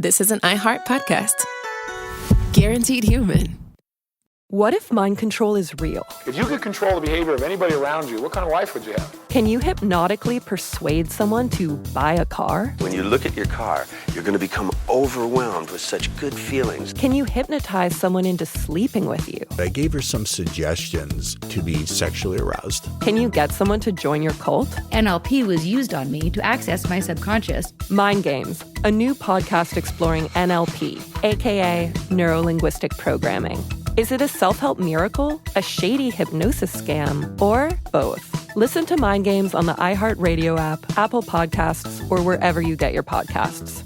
this is an iHeart podcast. Guaranteed human. What if mind control is real? If you could control the behavior of anybody around you, what kind of life would you have? Can you hypnotically persuade someone to buy a car? When you look at your car, you're going to become overwhelmed with such good feelings. Can you hypnotize someone into sleeping with you? I gave her some suggestions to be sexually aroused. Can you get someone to join your cult? NLP was used on me to access my subconscious. Mind Games, a new podcast exploring NLP, aka neuro-linguistic programming. Is it a self-help miracle, a shady hypnosis scam, or both? Listen to Mind Games on the iHeartRadio app, Apple Podcasts, or wherever you get your podcasts.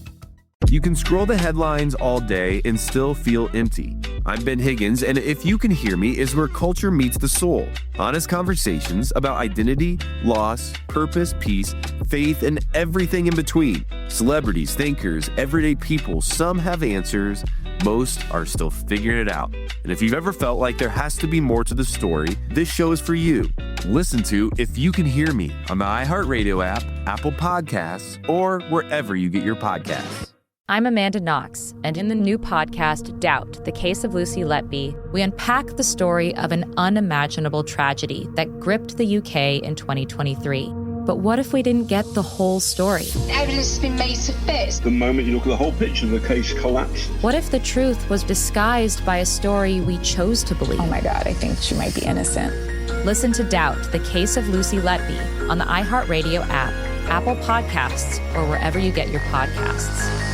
You can scroll the headlines all day and still feel empty. I'm Ben Higgins, and If You Can Hear Me is where culture meets the soul. Honest conversations about identity, loss, purpose, peace, faith, and everything in between. Celebrities, thinkers, everyday people, some have answers, most are still figuring it out. And if you've ever felt like there has to be more to the story, this show is for you. Listen to If You Can Hear Me on the iHeartRadio app, Apple Podcasts, or wherever you get your podcasts. I'm Amanda Knox, and in the new podcast, Doubt, The Case of Lucy Letby, we unpack the story of an unimaginable tragedy that gripped the UK in 2023. But what if we didn't get the whole story? Evidence has been made to fit. The moment you look at the whole picture, the case collapsed. What if the truth was disguised by a story we chose to believe? Oh my God, I think she might be innocent. Listen to Doubt, The Case of Lucy Letby on the iHeartRadio app, Apple Podcasts, or wherever you get your podcasts.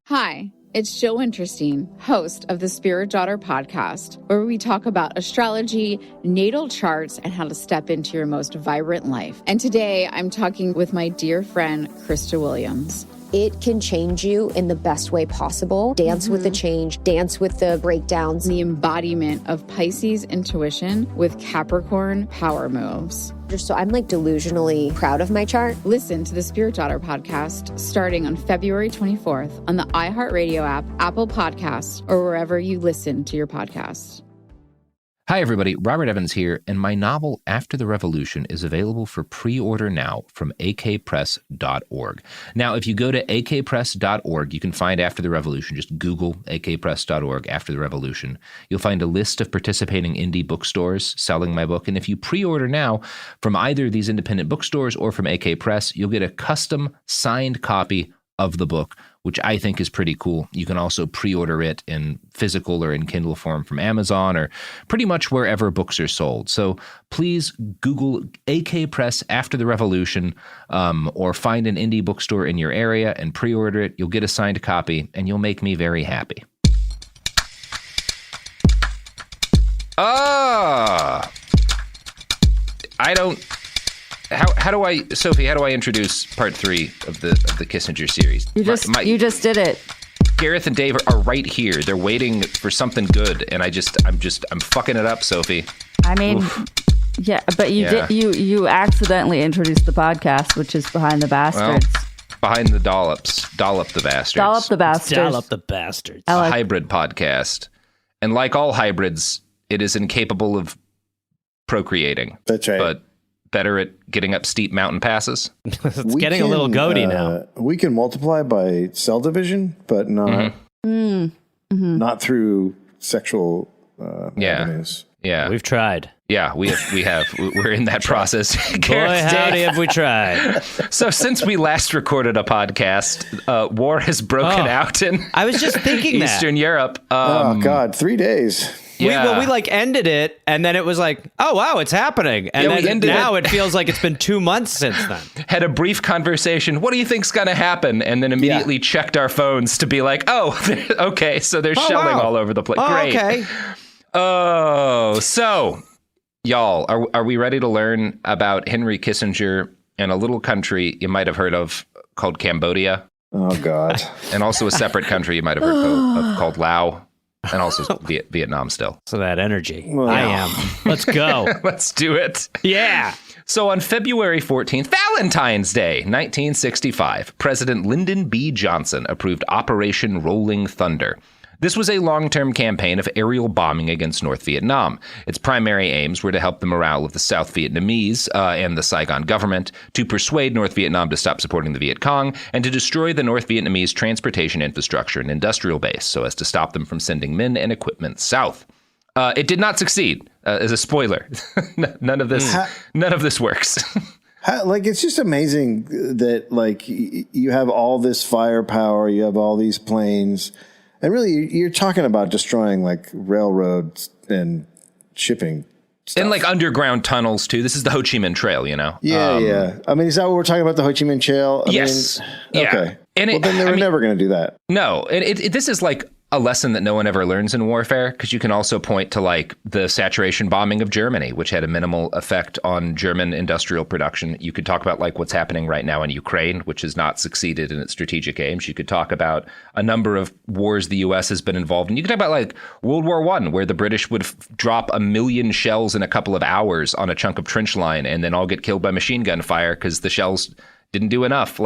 Hi, it's Jill Winterstein, host of the Spirit Daughter podcast, where we talk about astrology, natal charts, and how to step into your most vibrant life. And today I'm talking with my dear friend, Krista Williams. It can change you in the best way possible. Dance with the change, dance with the breakdowns. The embodiment of Pisces intuition with Capricorn power moves. So I'm like delusionally proud of my chart. Listen to the Spirit Daughter podcast starting on February 24th on the iHeartRadio app, Apple Podcasts, or wherever you listen to your podcasts. Hi, everybody. Robert Evans here, and my novel, After the Revolution, is available for pre-order now from akpress.org. Now, if you go to akpress.org, you can find After the Revolution. Just Google akpress.org, After the Revolution. You'll find a list of participating indie bookstores selling my book, and if you pre-order now from either of these independent bookstores or from AK Press, you'll get a custom signed copy of the book, which I think is pretty cool. You can also pre-order it in physical or in Kindle form from Amazon or pretty much wherever books are sold. So please Google AK Press After the Revolution or find an indie bookstore in your area and pre-order it. You'll get a signed copy and you'll make me very happy. How do I, Sophie? How do I introduce part 3 of the Kissinger series? You just did it. Gareth and Dave are right here. They're waiting for something good, and I'm fucking it up, Sophie. I mean, oof. Yeah, but you accidentally introduced the podcast, which is Behind the Bastards. Well, behind the Dollops, Dollop the Bastards. Dollop the Bastards. Dollop the Bastards. A hybrid podcast, and like all hybrids, it is incapable of procreating. That's right. But better at getting up steep mountain passes. It's getting a little goaty now. We can multiply by cell division, but not not through sexual avenues. Yeah, we've tried. Yeah, we have. We're in that process. Boy, howdy, have we tried. So since we last recorded a podcast, war has broken out in I was just thinking Eastern Europe. Oh, God, 3 days. Yeah. We like ended it, and then it was like, oh, wow, it's happening. And then now it feels like it's been 2 months since then. Had a brief conversation. What do you think's going to happen? And then immediately checked our phones to be like, oh, okay, so there's shelling all over the place. Great. Okay. Oh, so y'all, are we ready to learn about Henry Kissinger and a little country you might have heard of called Cambodia? Oh, God. And also a separate country you might have heard of called Laos. And also Vietnam still. So that energy. Well, I am. Let's go. Let's do it. Yeah. So on February 14th, Valentine's Day, 1965, President Lyndon B. Johnson approved Operation Rolling Thunder. This was a long-term campaign of aerial bombing against North Vietnam. Its primary aims were to help the morale of the South Vietnamese and the Saigon government, to persuade North Vietnam to stop supporting the Viet Cong, and to destroy the North Vietnamese transportation infrastructure and industrial base so as to stop them from sending men and equipment south. It did not succeed. As a spoiler, none of this works. It's just amazing that you have all this firepower, you have all these planes, and really you're talking about destroying railroads and shipping stuff. And underground tunnels too. This is the Ho Chi Minh Trail, you know? Yeah. I mean, is that what we're talking about, the Ho Chi Minh Trail? Yes. Okay. And then they were never going to do that. No. This is a lesson that no one ever learns in warfare, because you can also point to the saturation bombing of Germany, which had a minimal effect on German industrial production. You could talk about what's happening right now in Ukraine, which has not succeeded in its strategic aims. You could talk about a number of wars the U.S. has been involved in. You could talk about World War I, where the British would drop 1 million shells in a couple of hours on a chunk of trench line and then all get killed by machine gun fire because the shells didn't do enough.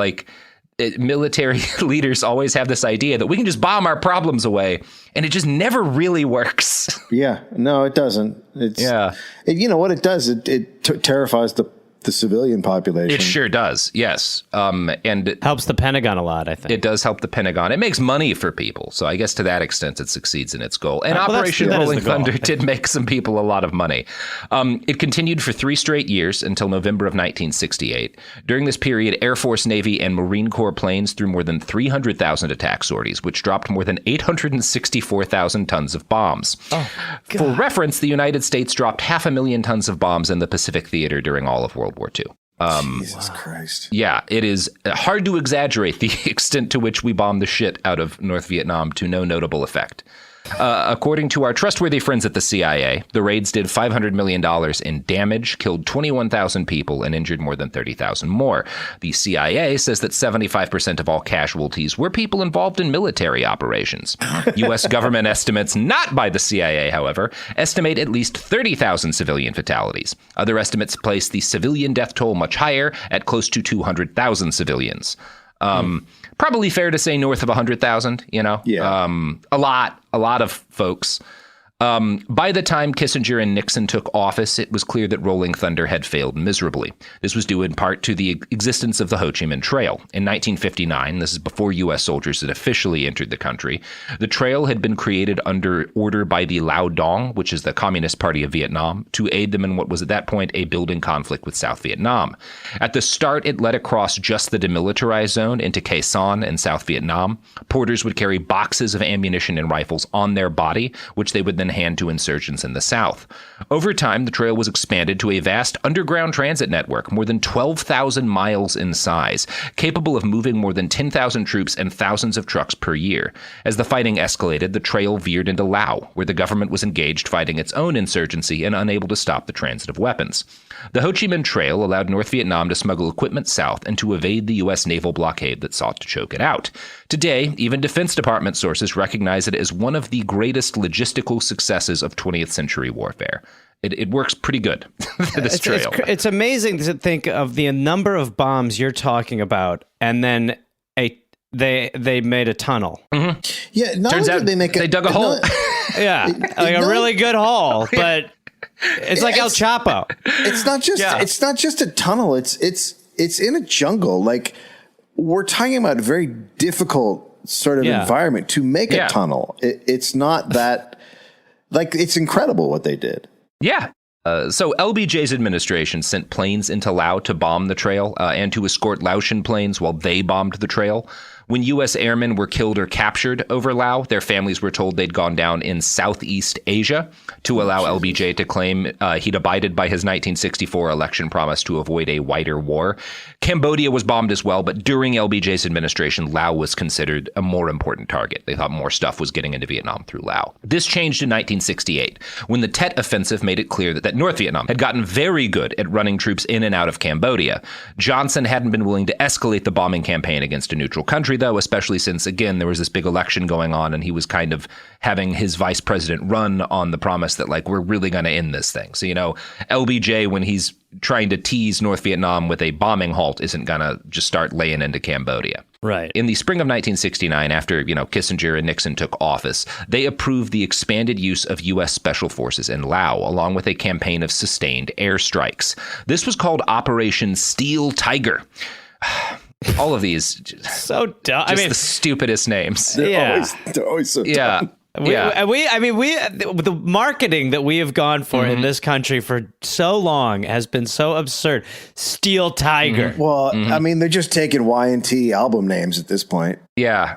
Military leaders always have this idea that we can just bomb our problems away, and it just never really works. Yeah, no, it doesn't. You know what it does? It terrifies the civilian population. It sure does. Yes, and it helps the Pentagon a lot. I think it does help the Pentagon. It makes money for people, so I guess to that extent it succeeds in its goal. And Operation Rolling Thunder did make some people a lot of money. It continued for 3 straight years until November of 1968. During this period, Air Force, Navy, and Marine Corps planes threw more than 300,000 attack sorties, which dropped more than 864,000 tons of bombs. Oh, God. For reference, the United States dropped 500,000 tons of bombs in the Pacific Theater during all of World War II. Jesus Christ. Yeah, it is hard to exaggerate the extent to which we bombed the shit out of North Vietnam to no notable effect. According to our trustworthy friends at the CIA, the raids did $500 million in damage, killed 21,000 people, and injured more than 30,000 more. The CIA says that 75% of all casualties were people involved in military operations. U.S. government estimates, not by the CIA, however, estimate at least 30,000 civilian fatalities. Other estimates place the civilian death toll much higher, at close to 200,000 civilians. Probably fair to say north of 100,000, you know? Yeah. A lot of folks. By the time Kissinger and Nixon took office, it was clear that Rolling Thunder had failed miserably. This was due in part to the existence of the Ho Chi Minh Trail. In 1959, this is before U.S. soldiers had officially entered the country, the trail had been created under order by the Lao Dong, which is the Communist Party of Vietnam, to aid them in what was at that point a building conflict with South Vietnam. At the start, it led across just the demilitarized zone into Khe Sanh in South Vietnam. Porters would carry boxes of ammunition and rifles on their body, which they would then hand to insurgents in the South. Over time, the trail was expanded to a vast underground transit network, more than 12,000 miles in size, capable of moving more than 10,000 troops and thousands of trucks per year. As the fighting escalated, the trail veered into Laos, where the government was engaged fighting its own insurgency and unable to stop the transit of weapons. The Ho Chi Minh Trail allowed North Vietnam to smuggle equipment south and to evade the U.S. naval blockade that sought to choke it out. Today, even Defense Department sources recognize it as one of the greatest logistical successes of 20th century warfare. It works pretty good, this trail. It's amazing to think of the number of bombs you're talking about, and then they made a tunnel. Mm-hmm. Yeah, turns out they dug a hole. Yeah, a really good hole, but it's like El Chapo. It's not just a tunnel. It's in a jungle. We're talking about a very difficult sort of environment to make a tunnel. It's not that it's incredible what they did. Yeah. So LBJ's administration sent planes into Laos to bomb the trail and to escort Laotian planes while they bombed the trail. When U.S. airmen were killed or captured over Laos, their families were told they'd gone down in Southeast Asia to allow LBJ to claim he'd abided by his 1964 election promise to avoid a wider war. Cambodia was bombed as well, but during LBJ's administration, Laos was considered a more important target. They thought more stuff was getting into Vietnam through Laos. This changed in 1968, when the Tet Offensive made it clear that North Vietnam had gotten very good at running troops in and out of Cambodia. Johnson hadn't been willing to escalate the bombing campaign against a neutral country country, though, especially since, again, there was this big election going on and he was kind of having his vice president run on the promise that, like, we're really going to end this thing. So, LBJ, when he's trying to tease North Vietnam with a bombing halt, isn't going to just start laying into Cambodia. Right. In the spring of 1969, after, Kissinger and Nixon took office, they approved the expanded use of U.S. Special Forces in Laos, along with a campaign of sustained airstrikes. This was called Operation Steel Tiger. All of these. So dumb. The stupidest names. They're always so dumb. Yeah. The marketing that we have gone for in this country for so long has been so absurd. Steel Tiger. Well, they're just taking Y&T album names at this point. Yeah.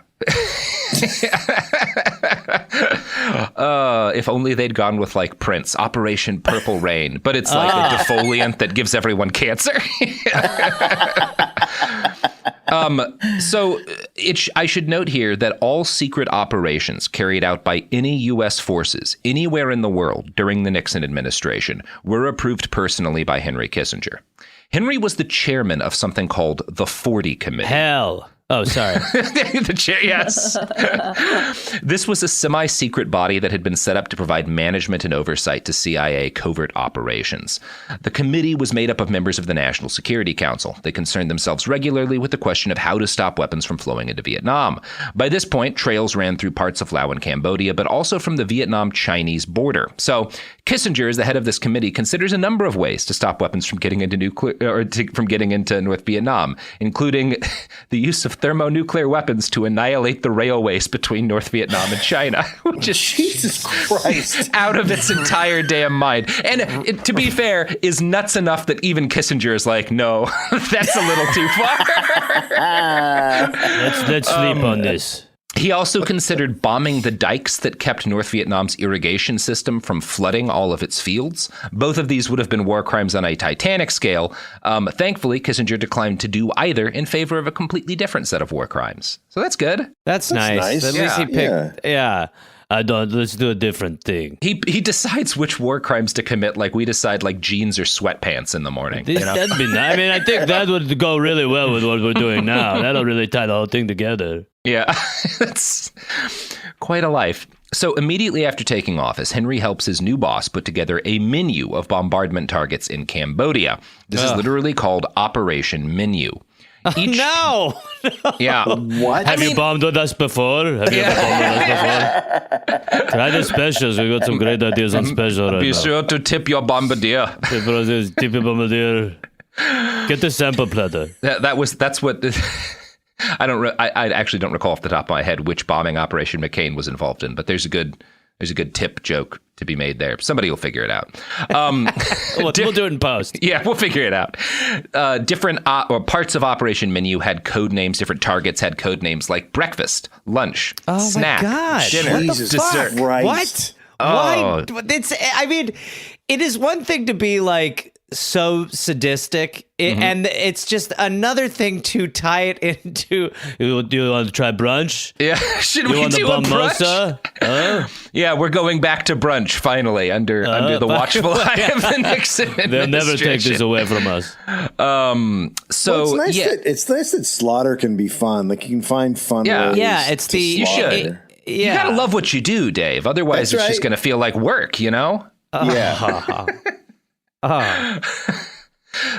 If only they'd gone with like Prince, Operation Purple Rain, but it's like a defoliant that gives everyone cancer. I should note here that all secret operations carried out by any U.S. forces anywhere in the world during the Nixon administration were approved personally by Henry Kissinger. Henry was the chairman of something called the 40 Committee. Hell. Oh, sorry. The chair, yes. This was a semi-secret body that had been set up to provide management and oversight to CIA covert operations. The committee was made up of members of the National Security Council. They concerned themselves regularly with the question of how to stop weapons from flowing into Vietnam. By this point, trails ran through parts of Laos and Cambodia, but also from the Vietnam-Chinese border. So Kissinger, as the head of this committee, considers a number of ways to stop weapons from getting into from getting into North Vietnam, including the use of thermonuclear weapons to annihilate the railways between North Vietnam and China, which is Jesus Christ out of its entire damn mind. And it, to be fair, is nuts enough that even Kissinger is like, no, that's a little too far. Let's sleep on this. He also considered bombing the dikes that kept North Vietnam's irrigation system from flooding all of its fields. Both of these would have been war crimes on a titanic scale. Thankfully, Kissinger declined to do either in favor of a completely different set of war crimes. So that's good. That's nice. At least he picked, let's do a different thing. He decides which war crimes to commit, like we decide like jeans or sweatpants in the morning. That'd be nice. I mean, I think that would go really well with what we're doing now. That'll really tie the whole thing together. Yeah, that's quite a life. So immediately after taking office, Henry helps his new boss put together a menu of bombardment targets in Cambodia. This is literally called Operation Menu. No! Yeah. What? Have you bombed with us before? Have you ever bombed with us before? Try the specials. We got some great ideas on special right Be now. sure to tip your bombardier. Tip your bombardier. Get the sample platter. That's what... I actually don't recall off the top of my head which bombing operation McCain was involved in, but there's a good tip joke to be made there. Somebody will figure it out. We'll do it in post. Yeah, we'll figure it out. Different or parts of Operation Menu had code names. Different targets had code names like breakfast, lunch, snack, dinner, dessert. Right. What? Oh. Why? It is one thing to be like so sadistic, and it's just another thing to tie it into. Do you want to try brunch? Yeah, should we do a brunch? Yeah, we're going back to brunch finally under the watchful eye of the Nixon administration. They'll never take this away from us. It's nice that slaughter can be fun. Like you can find fun. Ways you should. You gotta love what you do, Dave. Otherwise, it's just gonna feel like work. You know?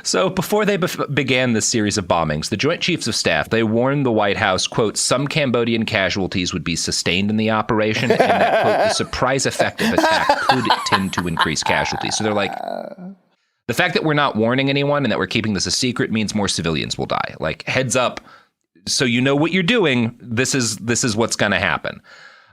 So before they began this series of bombings, the Joint Chiefs of Staff, they warned the White House, quote, some Cambodian casualties would be sustained in the operation, and that, quote, the surprise effect of attack could tend to increase casualties. So they're like, the fact that we're not warning anyone and that we're keeping this a secret means more civilians will die. Like, heads up, so you know what you're doing, this is what's going to happen.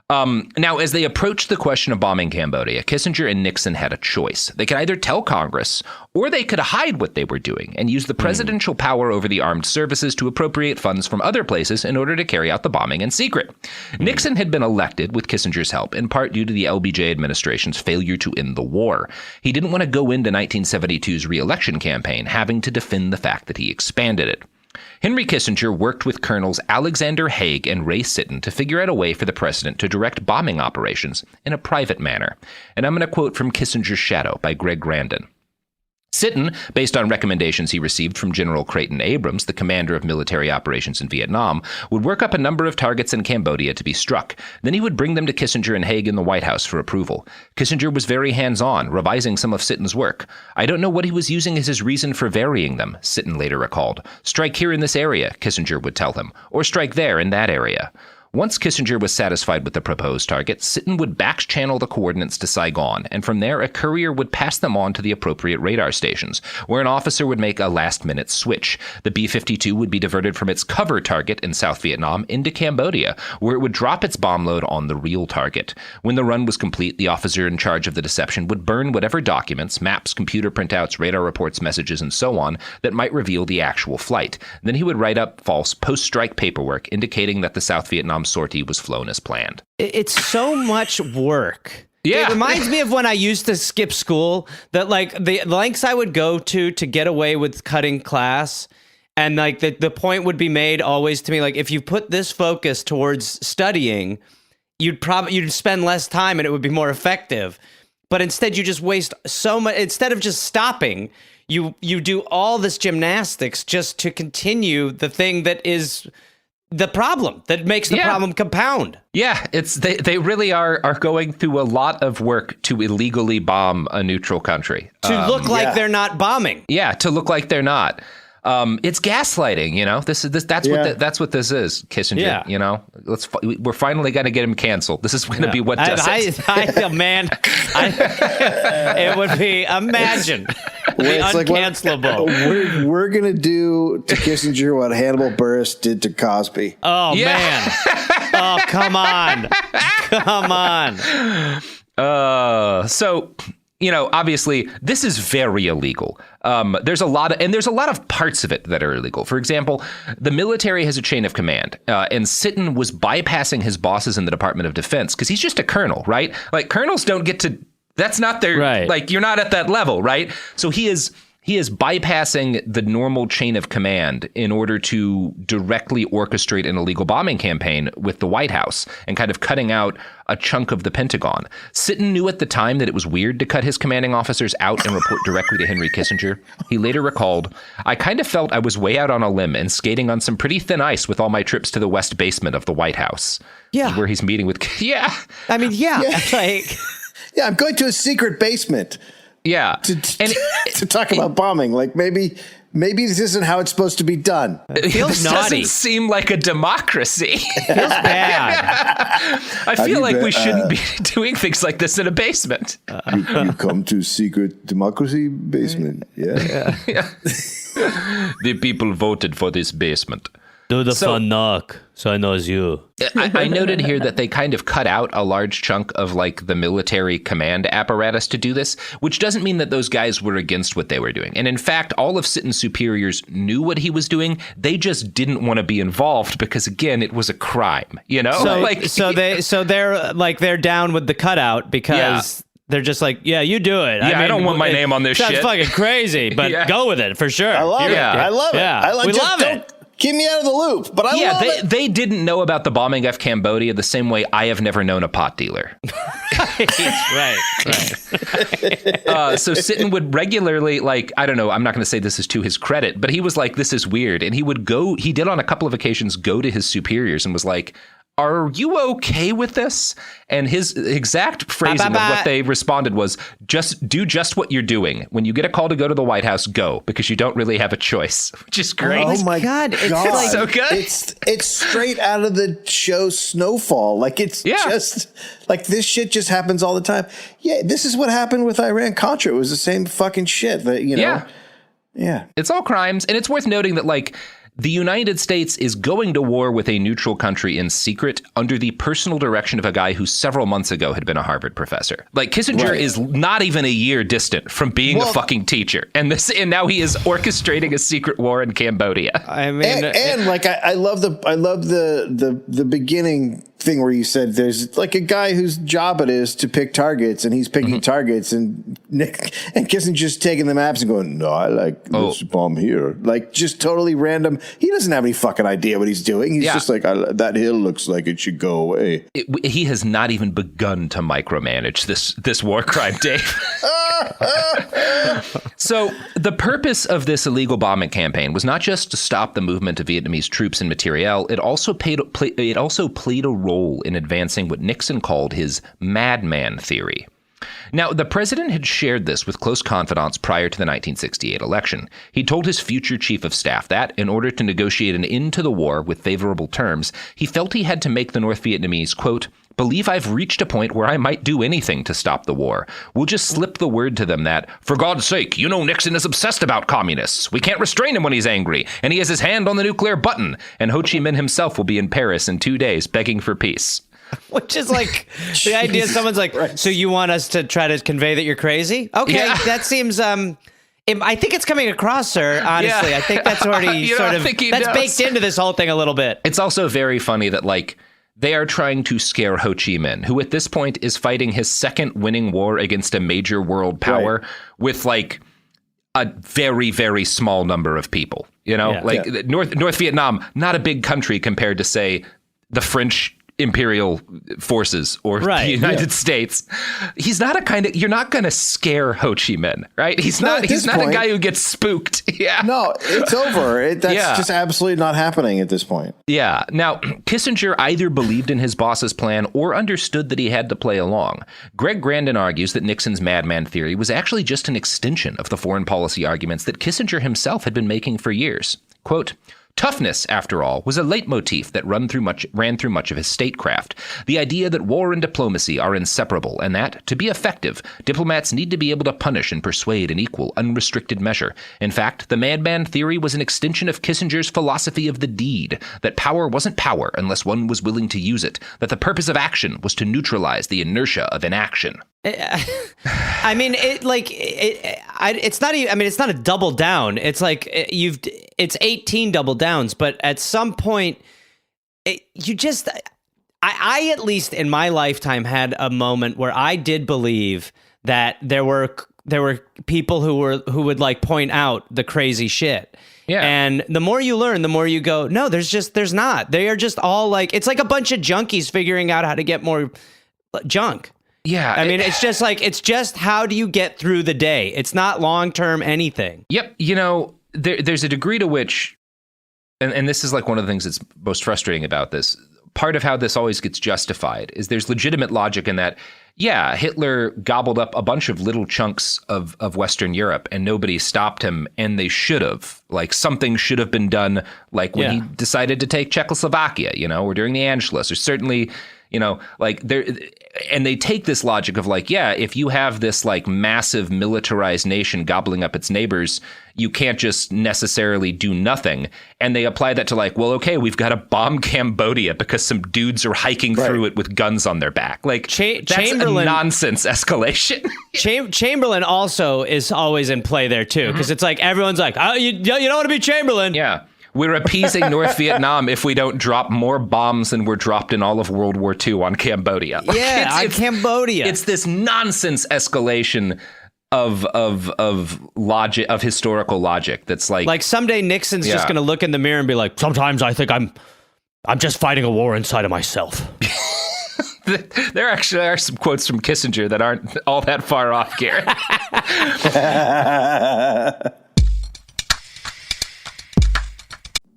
Now, as they approached the question of bombing Cambodia, Kissinger and Nixon had a choice. They could either tell Congress or they could hide what they were doing and use the presidential power over the armed services to appropriate funds from other places in order to carry out the bombing in secret. Nixon had been elected with Kissinger's help, in part due to the LBJ administration's failure to end the war. He didn't want to go into 1972's re-election campaign having to defend the fact that he expanded it. Henry Kissinger worked with Colonels Alexander Haig and Ray Sitton to figure out a way for the president to direct bombing operations in a private manner. And I'm going to quote from Kissinger's Shadow by Greg Grandin. Sitton, based on recommendations he received from General Creighton Abrams, the commander of military operations in Vietnam, would work up a number of targets in Cambodia to be struck. Then he would bring them to Kissinger and Haig in the White House for approval. Kissinger was very hands-on, revising some of Sitton's work. I don't know what he was using as his reason for varying them, Sitton later recalled. Strike here in this area, Kissinger would tell him, or strike there in that area. Once Kissinger was satisfied with the proposed target, Sitton would back-channel the coordinates to Saigon, and from there a courier would pass them on to the appropriate radar stations, where an officer would make a last-minute switch. The B-52 would be diverted from its cover target in South Vietnam into Cambodia, where it would drop its bomb load on the real target. When the run was complete, the officer in charge of the deception would burn whatever documents, maps, computer printouts, radar reports, messages, and so on, that might reveal the actual flight. Then he would write up false post-strike paperwork indicating that the South Vietnam sortie was flown as planned. It's so much work. Yeah. It reminds me of when I used to skip school, that like the lengths I would go to get away with cutting class. And like the point would be made always to me, like, if you put this focus towards studying, you'd spend less time and it would be more effective. But instead you just waste so much. Instead of just stopping, you do all this gymnastics just to continue the thing that is the problem, that makes the problem compound. Yeah, they really are going through a lot of work to illegally bomb a neutral country. To look like they're not bombing. Yeah, to look like they're not. It's gaslighting, you know. That's what this is, Kissinger. Yeah. You know, we're finally going to get him canceled. This is going to be what does it. It would be, imagine. It's uncancelable. We're going to do to Kissinger what Hannibal Buress did to Cosby. Oh, man. Oh, come on. Come on. So, you know, obviously, this is very illegal. There's a lot of parts of it that are illegal. For example, the military has a chain of command, and Sitton was bypassing his bosses in the Department of Defense because he's just a colonel, right? Like, colonels don't get to. That's not their right. Like, you're not at that level, right? So he is bypassing the normal chain of command in order to directly orchestrate an illegal bombing campaign with the White House and kind of cutting out a chunk of the Pentagon. Sitton knew at the time that it was weird to cut his commanding officers out and report directly to Henry Kissinger. He later recalled, "I kind of felt I was way out on a limb and skating on some pretty thin ice with all my trips to the west basement of the White House." Yeah. Where he's meeting with... Yeah. I mean, yeah. Like... Yeah, I'm going to a secret basement. Yeah. To talk about bombing. Like, maybe this isn't how it's supposed to be done. It feels this naughty. Doesn't seem like a democracy. It feels bad. I feel like we shouldn't be doing things like this in a basement. You come to secret democracy basement. Yeah. The people voted for this basement. Do the fun knock, so I know it's you. I noted here that they kind of cut out a large chunk of like the military command apparatus to do this, which doesn't mean that those guys were against what they were doing. And in fact, all of Sitton's superiors knew what he was doing. They just didn't want to be involved because, again, it was a crime, you know? They're down with the cutout because they're just like, yeah, you do it. Yeah, I don't want my name on this shit. That's fucking crazy, but go with it for sure. I love it. I love it. Yeah. We love it. Keep me out of the loop, but I love it. They didn't know about the bombing of Cambodia the same way I have never known a pot dealer. Right. So Sitton would regularly, like, I don't know, I'm not going to say this is to his credit, but he was like, this is weird. And he did on a couple of occasions go to his superiors and was like, are you okay with this? And his exact phrasing of what they responded was, just do just what you're doing. When you get a call to go to the White House, go, because you don't really have a choice, which is great. Oh my God. It's like, so good. It's straight out of the show Snowfall. Like, it's just like, this shit just happens all the time. Yeah, this is what happened with Iran-Contra. It was the same fucking shit that, you know. Yeah. It's all crimes. And it's worth noting that, like, the United States is going to war with a neutral country in secret under the personal direction of a guy who several months ago had been a Harvard professor. Like, Kissinger is not even a year distant from being a fucking teacher. And now he is orchestrating a secret war in Cambodia. I mean, I love the beginning thing where you said there's like a guy whose job it is to pick targets, and he's picking targets, and Kissinger's just taking the maps and going, no, I like this bomb here. Like, just totally random. He doesn't have any fucking idea what he's doing. He's just like, that hill looks like it should go away. He has not even begun to micromanage this war crime, Dave. So the purpose of this illegal bombing campaign was not just to stop the movement of Vietnamese troops and materiel. It also played a role in advancing what Nixon called his madman theory. Now, the president had shared this with close confidants prior to the 1968 election. He told his future chief of staff that, in order to negotiate an end to the war with favorable terms, he felt he had to make the North Vietnamese, quote, believe I've reached a point where I might do anything to stop the war. We'll just slip the word to them that, for God's sake, you know Nixon is obsessed about communists. We can't restrain him when he's angry, and he has his hand on the nuclear button. And Ho Chi Minh himself will be in Paris in 2 days begging for peace. Which is like the idea someone's like, so you want us to try to convey that you're crazy? Okay, that seems... I think it's coming across, sir, honestly. Yeah. I think that's already that's baked into this whole thing a little bit. It's also very funny that, like, they are trying to scare Ho Chi Minh, who at this point is fighting his second winning war against a major world power with, like, a very, very small number of people. You know, North Vietnam, not a big country compared to, say, the French imperial forces or the United States. He's not you're not going to scare Ho Chi Minh, right? He's not a guy who gets spooked. Yeah. No, it's over. That's just absolutely not happening at this point. Yeah. Now, Kissinger either believed in his boss's plan or understood that he had to play along. Greg Grandin argues that Nixon's madman theory was actually just an extension of the foreign policy arguments that Kissinger himself had been making for years. Quote, toughness, after all, was a leitmotif that ran through much of his statecraft. The idea that war and diplomacy are inseparable, and that, to be effective, diplomats need to be able to punish and persuade in equal, unrestricted measure. In fact, the madman theory was an extension of Kissinger's philosophy of the deed, that power wasn't power unless one was willing to use it, that the purpose of action was to neutralize the inertia of inaction. I mean, it's not even, I mean, it's not a double down. It's like it's 18 double downs, but at some point I at least in my lifetime had a moment where I did believe that there were people who would like point out the crazy shit. Yeah. And the more you learn, the more you go, no, there's not. They are just all like, it's like a bunch of junkies figuring out how to get more junk. Yeah. I mean, it's just how do you get through the day? It's not long-term anything. Yep. You know, there's a degree to which, and this is like one of the things that's most frustrating about this, part of how this always gets justified is there's legitimate logic in that, yeah, Hitler gobbled up a bunch of little chunks of Western Europe and nobody stopped him, and they should have. Like, something should have been done, like when he decided to take Czechoslovakia, you know, or during the Anschluss, or certainly, you know, like there. And they take this logic of like, yeah, if you have this like massive militarized nation gobbling up its neighbors, you can't just necessarily do nothing. And they apply that to like, well, okay, we've got to bomb Cambodia because some dudes are hiking through it with guns on their back. Like, that's a nonsense escalation. Chamberlain also is always in play there too, because it's like everyone's like, oh, you don't want to be Chamberlain. Yeah. We're appeasing North Vietnam if we don't drop more bombs than were dropped in all of World War II on Cambodia. Like, on Cambodia. It's this nonsense escalation of logic, of historical logic. That's like someday Nixon's just going to look in the mirror and be like, sometimes I think I'm just fighting a war inside of myself. There actually are some quotes from Kissinger that aren't all that far off, Gareth.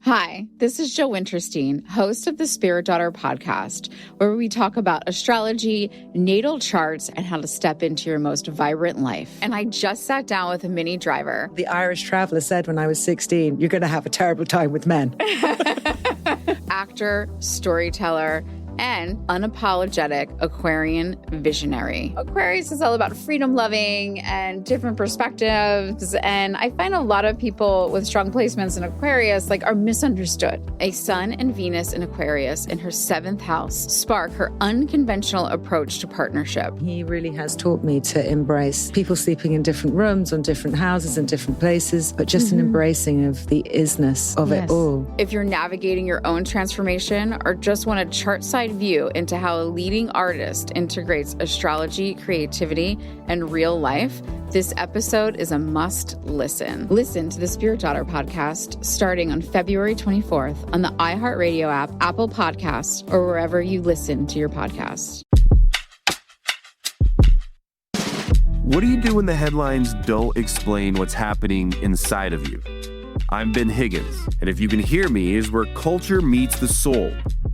Hi, this is Jo Winterstein, host of the Spirit Daughter podcast, where we talk about astrology, natal charts, and how to step into your most vibrant life. And I just sat down with a Minnie Driver. The Irish traveller said when I was 16, you're going to have a terrible time with men. Actor, storyteller, and unapologetic Aquarian visionary. Aquarius is all about freedom loving and different perspectives. And I find a lot of people with strong placements in Aquarius are misunderstood. A Sun and Venus in Aquarius in her 7th house spark her unconventional approach to partnership. He really has taught me to embrace people sleeping in different rooms, on different houses, in different places, but just an embracing of the isness of it all. If you're navigating your own transformation or just want a chart side view into how a leading artist integrates astrology, creativity, and real life, this episode is a must listen. Listen to the Spirit Daughter podcast starting on February 24th on the iHeartRadio app, Apple Podcasts, or wherever you listen to your podcasts. What do you do when the headlines don't explain what's happening inside of you? I'm Ben Higgins, and If You Can Hear Me is where culture meets the soul,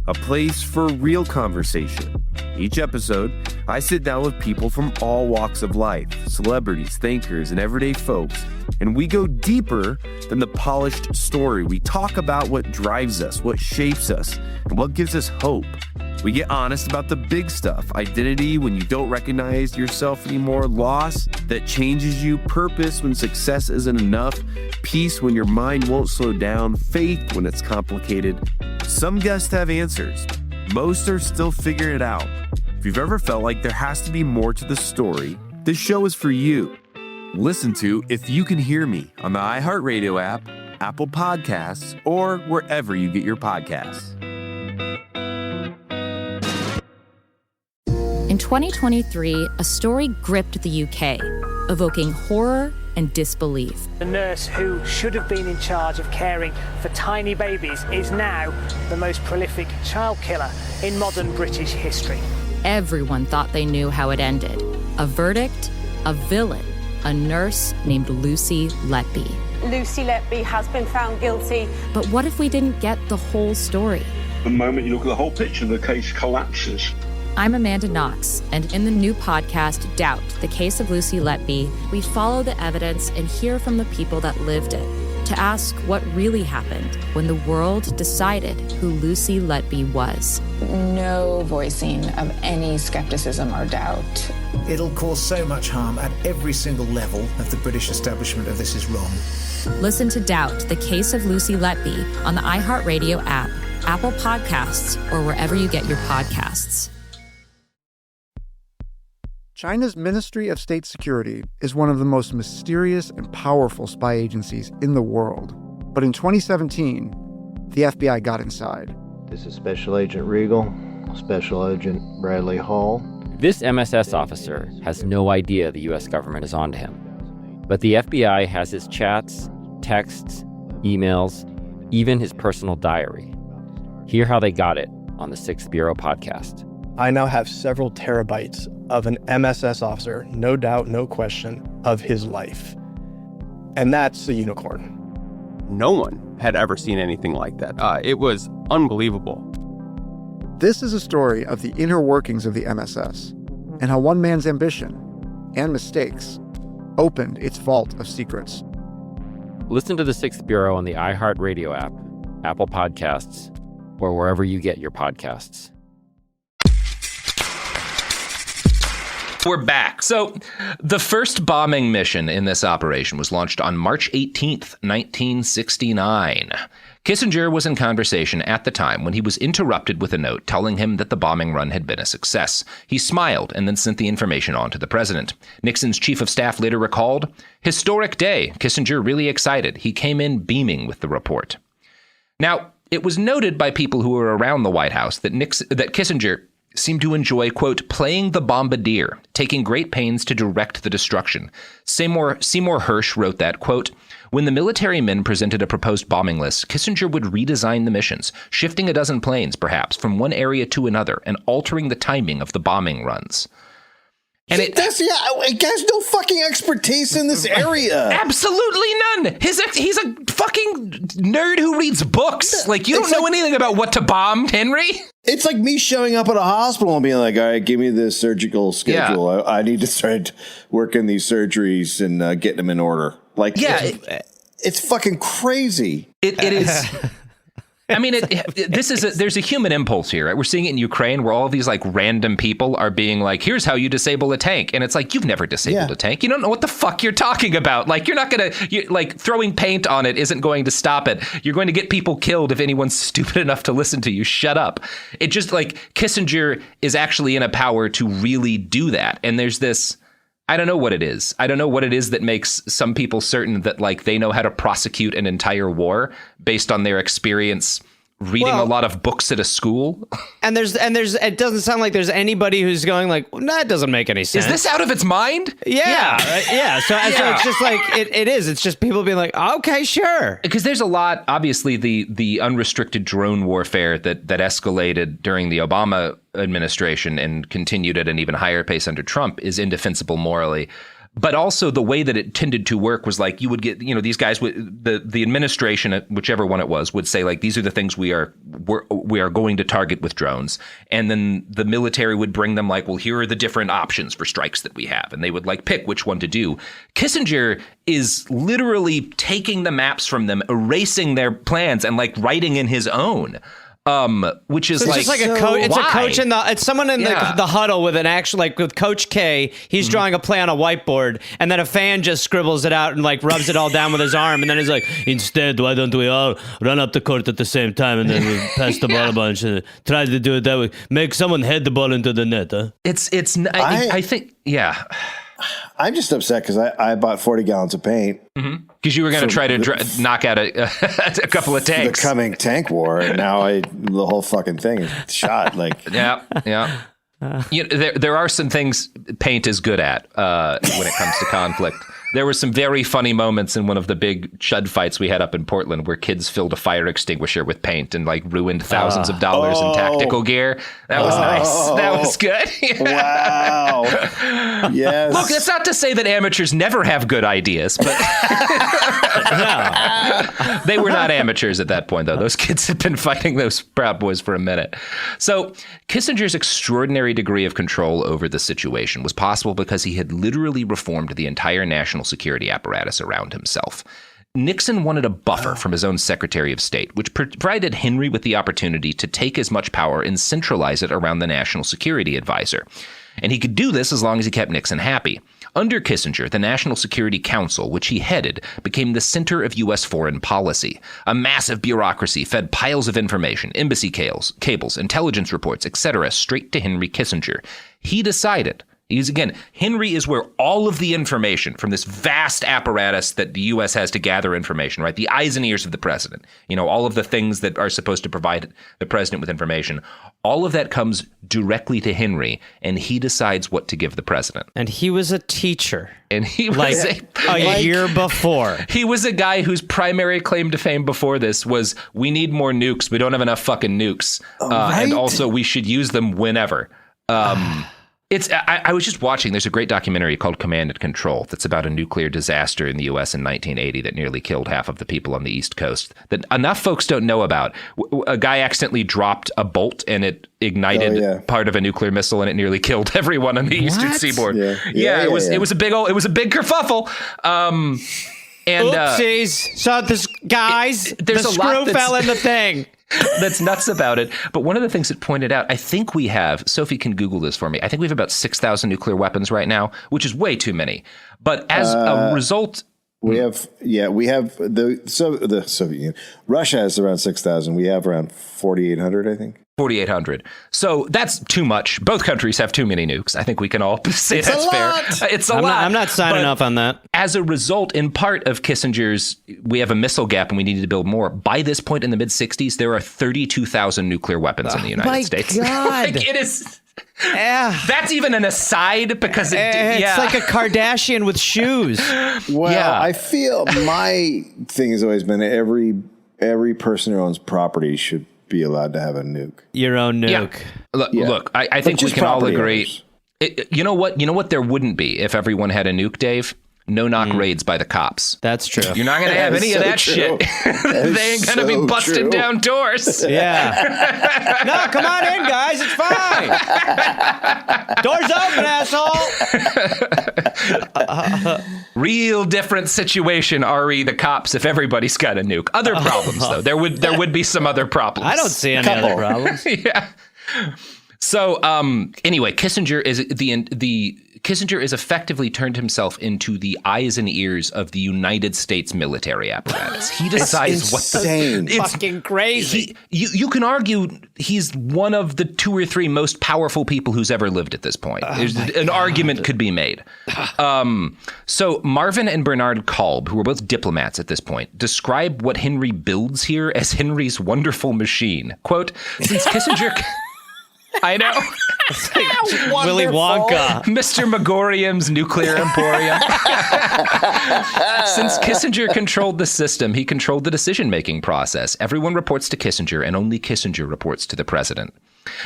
a place for real conversation. Each episode, I sit down with people from all walks of life, celebrities, thinkers, and everyday folks, and we go deeper than the polished story. We talk about what drives us, what shapes us, and what gives us hope. We get honest about the big stuff: identity when you don't recognize yourself anymore, loss that changes you, purpose when success isn't enough, peace when your mind won't slow down, faith when it's complicated. Some guests have answers. Most are still figuring it out. If you've ever felt like there has to be more to the story, this show is for you. Listen to If You Can Hear Me on the iHeartRadio app, Apple Podcasts, or wherever you get your podcasts. In 2023, a story gripped the UK, evoking horror and disbelief. The nurse who should have been in charge of caring for tiny babies is now the most prolific child killer in modern British history. Everyone thought they knew how it ended. A verdict, a villain, a nurse named Lucy Letby. Lucy Letby has been found guilty. But what if we didn't get the whole story? The moment you look at the whole picture, the case collapses. I'm Amanda Knox, and in the new podcast, Doubt, the Case of Lucy Letby, we follow the evidence and hear from the people that lived it to ask what really happened when the world decided who Lucy Letby was. No voicing of any skepticism or doubt. It'll cause so much harm at every single level of the British establishment of this is wrong. Listen to Doubt, the Case of Lucy Letby on the iHeartRadio app, Apple Podcasts, or wherever you get your podcasts. China's Ministry of State Security is one of the most mysterious and powerful spy agencies in the world. But in 2017, the FBI got inside. This is Special Agent Regal, Special Agent Bradley Hall. This MSS officer has no idea the U.S. government is onto him. But the FBI has his chats, texts, emails, even his personal diary. Hear how they got it on the Sixth Bureau podcast. I now have several terabytes of an MSS officer, no doubt, no question, of his life. And that's a unicorn. No one had ever seen anything like that. It was unbelievable. This is a story of the inner workings of the MSS and how one man's ambition and mistakes opened its vault of secrets. Listen to the Sixth Bureau on the iHeartRadio app, Apple Podcasts, or wherever you get your podcasts. We're back. So the first bombing mission in this operation was launched on March 18th, 1969. Kissinger was in conversation at the time when he was interrupted with a note telling him that the bombing run had been a success. He smiled and then sent the information on to the president. Nixon's chief of staff later recalled, "Historic day. Kissinger really excited. He came in beaming with the report." Now, it was noted by people who were around the White House that Kissinger seemed to enjoy, quote, playing the bombardier, taking great pains to direct the destruction. Seymour Hersh wrote that, quote, when the military men presented a proposed bombing list, Kissinger would redesign the missions, shifting a dozen planes, perhaps, from one area to another and altering the timing of the bombing runs. And he has no fucking expertise in this area. Absolutely none. He's a fucking nerd who reads books. Like, you don't know anything about what to bomb, Henry. It's like me showing up at a hospital and being like, all right, give me the surgical schedule. Yeah. I need to start working these surgeries and getting them in order. Like, yeah, it's fucking crazy. It is. I mean, there's a human impulse here, right? We're seeing it in Ukraine where all these like random people are being like, here's how you disable a tank. And it's like, you've never disabled a tank. You don't know what the fuck you're talking about. Like, you're not going to, like, throwing paint on it isn't going to stop it. You're going to get people killed if anyone's stupid enough to listen to you. Shut up. It just like Kissinger is actually in a power to really do that. And there's this, I don't know what it is. I don't know what it is that makes some people certain that like they know how to prosecute an entire war based on their experience reading a lot of books at a school. And there's it doesn't sound like there's anybody who's going like, well, that doesn't make any sense. Is this out of its mind? Yeah. Right? Yeah. So it's just like it is. It's just people being like, okay, sure. Because there's a lot, obviously, the unrestricted drone warfare that escalated during the Obama administration and continued at an even higher pace under Trump is indefensible morally. But also the way that it tended to work was like you would get, these guys would the administration, whichever one it was, would say like these are the things we are going to target with drones, and then the military would bring them like, well, here are the different options for strikes that we have, and they would like pick which one to do. Kissinger is literally taking the maps from them, erasing their plans, and like writing in his own. Which is it's just like a coach. It's a coach it's someone in the huddle with an actual, like with Coach K. He's drawing a play on a whiteboard, and then a fan just scribbles it out and like rubs it all down with his arm, and then he's like, instead, why don't we all run up the court at the same time and then we pass the ball a bunch and try to do it that way? Make someone head the ball into the net, huh? I think, yeah. I'm just upset because I bought 40 gallons of paint. Because you were going to try to knock out a couple of tanks. The coming tank war, and now the whole fucking thing is shot. Like, yeah. There are some things paint is good at when it comes to conflict. There were some very funny moments in one of the big chud fights we had up in Portland where kids filled a fire extinguisher with paint and like ruined thousands of dollars in tactical gear. That was nice. That was good. Wow. Yes. Look, that's not to say that amateurs never have good ideas, but they were not amateurs at that point, though. Those kids had been fighting those Proud Boys for a minute. So Kissinger's extraordinary degree of control over the situation was possible because he had literally reformed the entire national security apparatus around himself. Nixon wanted a buffer from his own Secretary of State, which provided Henry with the opportunity to take as much power and centralize it around the National Security Advisor. And he could do this as long as he kept Nixon happy. Under Kissinger, the National Security Council, which he headed, became the center of U.S. foreign policy. A massive bureaucracy fed piles of information, embassy cables, intelligence reports, etc., straight to Henry Kissinger. He decided... Henry is where all of the information from this vast apparatus that the U.S. has to gather information, right? The eyes and ears of the president, all of the things that are supposed to provide the president with information. All of that comes directly to Henry, and he decides what to give the president. And he was a teacher. And he was a year before. He was a guy whose primary claim to fame before this was, we need more nukes. We don't have enough fucking nukes. Right? And also, we should use them whenever. I was just watching, there's a great documentary called Command and Control that's about a nuclear disaster in the U.S. in 1980 that nearly killed half of the people on the East Coast that enough folks don't know about. A guy accidentally dropped a bolt and it ignited part of a nuclear missile and it nearly killed everyone on the Eastern Seaboard. It was a big kerfuffle. Oopsies. So this the screw fell in the thing. That's nuts about it. But one of the things it pointed out, I think we have, Sophie can Google this for me, I think we have about 6,000 nuclear weapons right now, which is way too many. But as a result... We have the Soviet Union. Russia has around 6,000. We have around 4,800, I think. 4,800. So that's too much. Both countries have too many nukes. I think we can all say that's fair. It's a lot. I'm not signing off on that. As a result, in part of Kissinger's, we have a missile gap and we need to build more. By this point in the mid-60s, there are 32,000 nuclear weapons in the United States. God. It is... That's even an aside because it's like a Kardashian with shoes. Well, I feel my thing has always been every person who owns property should be allowed to have a nuke. Your own nuke. Look, I think we can all agree. You know what there wouldn't be if everyone had a nuke, Dave? No-knock raids by the cops. That's true. You're not going to have any of that shit. They ain't going to be busting down doors. Yeah. No, come on in, guys. It's fine. Doors open, asshole. Real different situation, RE the cops, if everybody's got a nuke. Other problems, though. There would be some other problems. I don't see any other problems. Yeah. So, anyway, Kissinger is effectively turned himself into the eyes and ears of the United States military apparatus. He decides what it's fucking crazy. You can argue he's one of the 2 or 3 most powerful people who's ever lived at this point. An argument could be made. So Marvin and Bernard Kolb, who were both diplomats at this point, describe what Henry builds here as Henry's wonderful machine. Quote, since Kissinger... I know. It's like Willy Wonka. Mr. Megorium's nuclear emporium. Since Kissinger controlled the system, he controlled the decision-making process. Everyone reports to Kissinger, and only Kissinger reports to the president.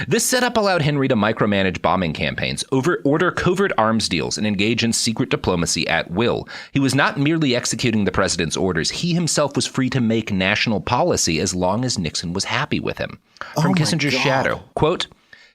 This setup allowed Henry to micromanage bombing campaigns, order covert arms deals, and engage in secret diplomacy at will. He was not merely executing the president's orders. He himself was free to make national policy as long as Nixon was happy with him. From Kissinger's shadow, quote,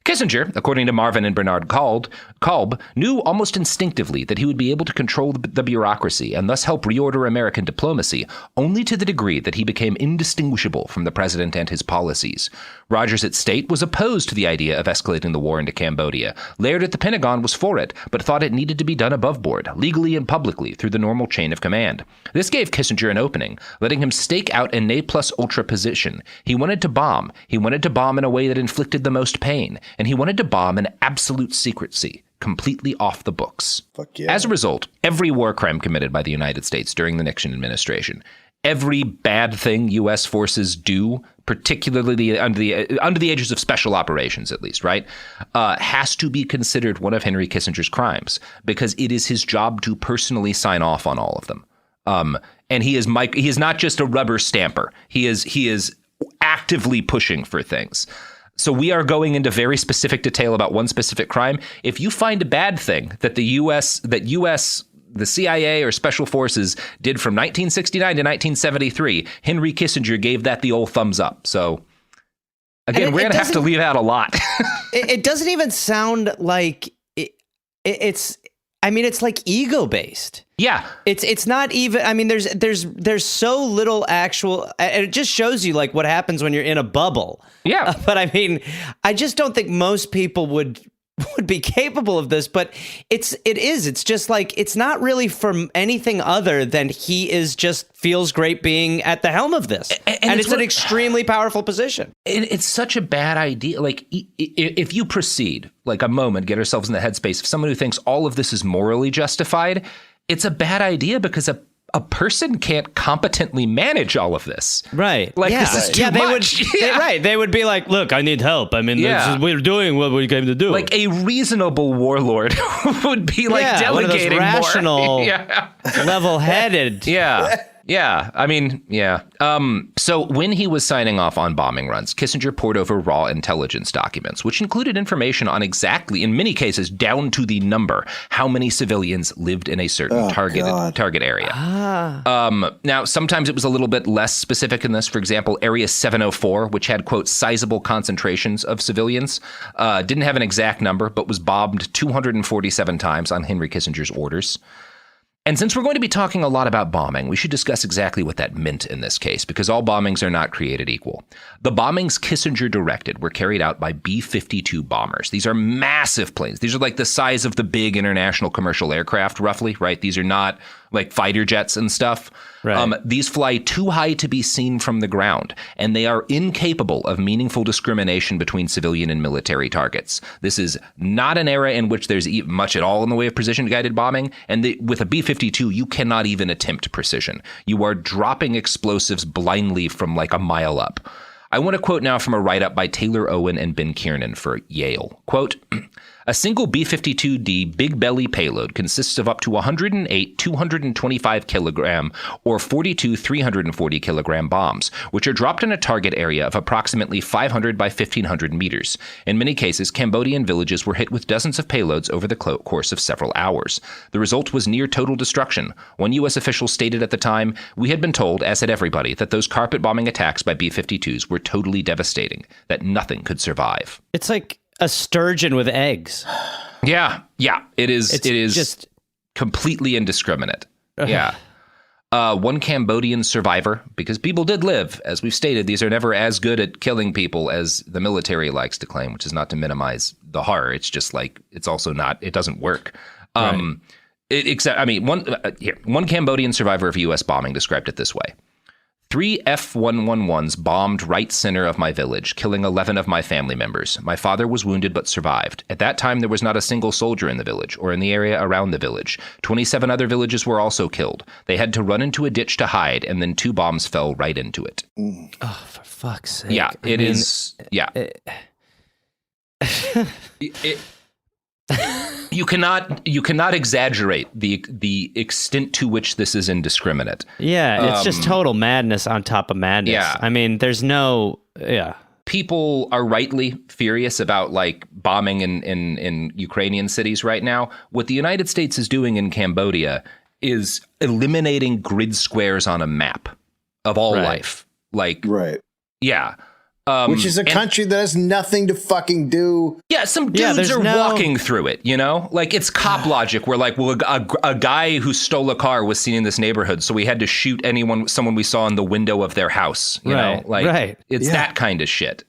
Kissinger, according to Marvin and Bernard Kolb, knew almost instinctively that he would be able to control the bureaucracy and thus help reorder American diplomacy, only to the degree that he became indistinguishable from the president and his policies. Rogers at State was opposed to the idea of escalating the war into Cambodia. Laird at the Pentagon was for it, but thought it needed to be done above board, legally and publicly, through the normal chain of command. This gave Kissinger an opening, letting him stake out a ne plus ultra position. He wanted to bomb. He wanted to bomb in a way that inflicted the most pain, and he wanted to bomb in absolute secrecy, completely off the books. Fuck yeah. As a result, every war crime committed by the United States during the Nixon administration, every bad thing U.S. forces do, particularly under the aegis of special operations, at least, right, has to be considered one of Henry Kissinger's crimes, because it is his job to personally sign off on all of them. And he is not just a rubber stamper. He is actively pushing for things. So we are going into very specific detail about one specific crime. If you find a bad thing that the CIA or special forces did from 1969 to 1973, Henry Kissinger gave that the old thumbs up. So again, we're going to have to leave out a lot. It doesn't even sound like it's. I mean, it's like ego based. Yeah, it's not even. I mean, there's so little actual. And it just shows you like what happens when you're in a bubble. Yeah, but I mean, I just don't think most people would be capable of this, but it's just like, it's not really from anything other than he feels great being at the helm of this. And it's an extremely powerful position. It's such a bad idea. Like, if you proceed, like a moment, get ourselves in the headspace of someone who thinks all of this is morally justified, it's a bad idea because a person can't competently manage all of this. Right. Like, this is too much. They would be like, look, I need help. I mean, we're doing what we came to do. Like, a reasonable warlord would be like delegating one of those rational, more. level-headed. Yeah. I mean, yeah. So when he was signing off on bombing runs, Kissinger poured over raw intelligence documents, which included information on exactly, in many cases, down to the number, how many civilians lived in a certain target area. Now, sometimes it was a little bit less specific in this. For example, Area 704, which had, quote, sizable concentrations of civilians, didn't have an exact number, but was bombed 247 times on Henry Kissinger's orders. And since we're going to be talking a lot about bombing, we should discuss exactly what that meant in this case, because all bombings are not created equal. The bombings Kissinger directed were carried out by B-52 bombers. These are massive planes. These are like the size of the big international commercial aircraft, roughly, right? These are not like fighter jets and stuff. Right. These fly too high to be seen from the ground, and they are incapable of meaningful discrimination between civilian and military targets. This is not an era in which there's much at all in the way of precision-guided bombing, and with a B-52, you cannot even attempt precision. You are dropping explosives blindly from like a mile up. I want to quote now from a write-up by Taylor Owen and Ben Kiernan for Yale. Quote, a single B-52D big belly payload consists of up to 108 225 kilogram or 42 340 kilogram bombs, which are dropped in a target area of approximately 500 by 1,500 meters. In many cases, Cambodian villages were hit with dozens of payloads over the course of several hours. The result was near total destruction. One U.S. official stated at the time, we had been told, as had everybody, that those carpet bombing attacks by B-52s were totally devastating, that nothing could survive. It's like a sturgeon with eggs. Yeah, it is. It is just completely indiscriminate. Yeah. One Cambodian survivor, because people did live, as we've stated, these are never as good at killing people as the military likes to claim, which is not to minimize the horror. It's just like, it's also not, it doesn't work. One Cambodian survivor of U.S. bombing described it this way. 3 F-111s bombed right center of my village, killing 11 of my family members. My father was wounded but survived. At that time, there was not a single soldier in the village or in the area around the village. 27 other villages were also killed. They had to run into a ditch to hide, and then 2 bombs fell right into it. Oh, for fuck's sake. Yeah, it is. Yeah. You cannot exaggerate the extent to which this is indiscriminate. Yeah, it's just total madness on top of madness. Yeah. I mean, there's no... Yeah. People are rightly furious about like bombing in Ukrainian cities right now. What the United States is doing in Cambodia is eliminating grid squares on a map of all life. Like, right. Yeah. Which is a country that has nothing to fucking do. Yeah, some dudes are walking through it, you know? Like, it's cop logic where, like, well, a guy who stole a car was seen in this neighborhood, so we had to shoot someone we saw in the window of their house, you know? Like, it's that kind of shit.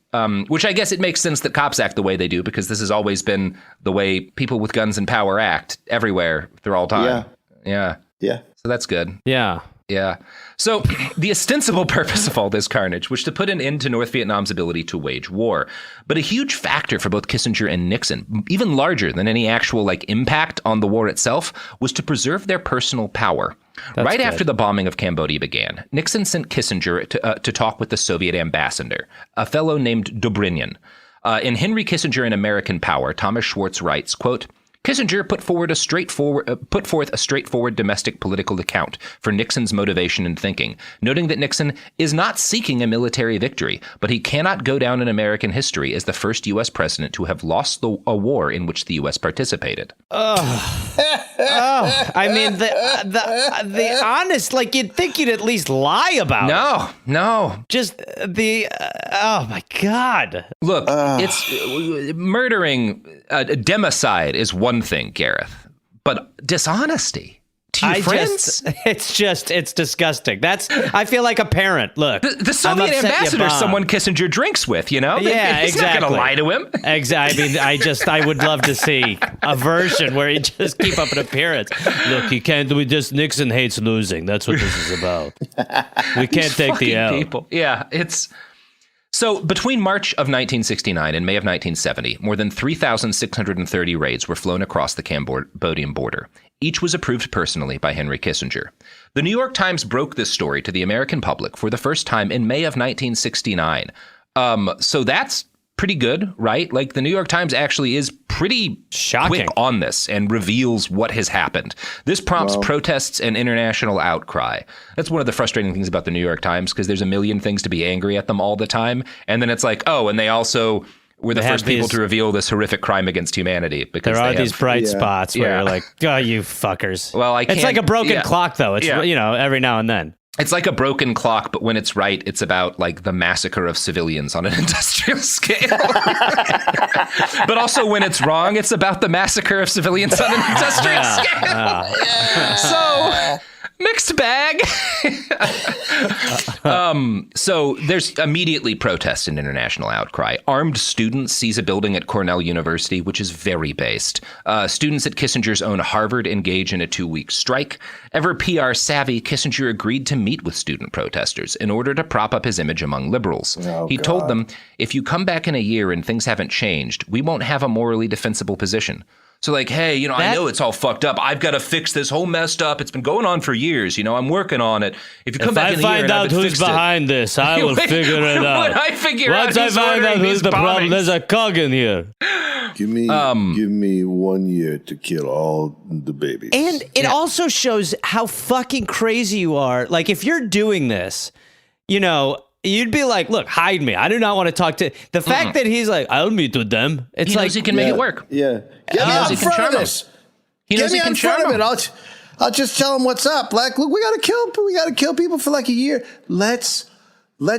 Which I guess it makes sense that cops act the way they do, because this has always been the way people with guns and power act everywhere through all time. Yeah. So that's good. Yeah. Yeah. So the ostensible purpose of all this carnage was to put an end to North Vietnam's ability to wage war. But a huge factor for both Kissinger and Nixon, even larger than any actual like impact on the war itself, was to preserve their personal power. Right after the bombing of Cambodia began, Nixon sent Kissinger to talk with the Soviet ambassador, a fellow named Dobrynin. In Henry Kissinger and American Power, Thomas Schwartz writes, quote, Kissinger put forth a straightforward domestic political account for Nixon's motivation and thinking, noting that Nixon is not seeking a military victory, but he cannot go down in American history as the first U.S. president to have lost a war in which the U.S. participated. I mean, the honest, like, you'd think you'd at least lie about it. No. Just oh my God. Look, it's murdering, democide is one thing, Gareth, but dishonesty to your friends? It's disgusting. I feel like a parent. Look, the Soviet ambassador is someone Kissinger drinks with, you know? Yeah, He's not going to lie to him. Exactly. I mean, I would love to see a version where he just keep up an appearance. Look, Nixon hates losing. That's what this is about. We can't take the L. People. Yeah, So between March of 1969 and May of 1970, more than 3,630 raids were flown across the Cambodian border. Each was approved personally by Henry Kissinger. The New York Times broke this story to the American public for the first time in May of 1969. So that's pretty good, right? Like, the New York Times actually is pretty quick on this and reveals what has happened. This prompts protests and international outcry. That's one of the frustrating things about the New York Times, because there's a million things to be angry at them all the time. And then it's like, oh, and they also were the first people to reveal this horrific crime against humanity. Because there are these bright spots where you're like, oh, you fuckers. Well, it's like a broken clock, though. It's, you know, every now and then. It's like a broken clock, but when it's right, it's about like the massacre of civilians on an industrial scale. But also when it's wrong, it's about the massacre of civilians on an industrial scale. So mixed bag. So there's immediately protest and international outcry. Armed students seize a building at Cornell University, which is very based. Students at Kissinger's own Harvard engage in a 2-week strike. Ever PR savvy, Kissinger agreed to meet with student protesters in order to prop up his image among liberals. He told them, if you come back in a year and things haven't changed, we won't have a morally defensible position. So like, hey, you know, I know it's all fucked up. I've got to fix this whole messed up. It's been going on for years. You know, I'm working on it. If you come back in a year and I find out who's behind this, I will figure it out. When I figure out once I find out who's the problem, there's a cog in here. Give me 1 year to kill all the babies. And it also shows how fucking crazy you are. Like, if you're doing this, you know, you'd be like, look, hide me. I do not want to talk to... The fact that he's like, I'll meet with them. It's he like... knows he can make it work. Yeah. Get me out in front of this. Get me out in front of it. I'll just tell them what's up. Like, look, we got to kill people for like a year. Let's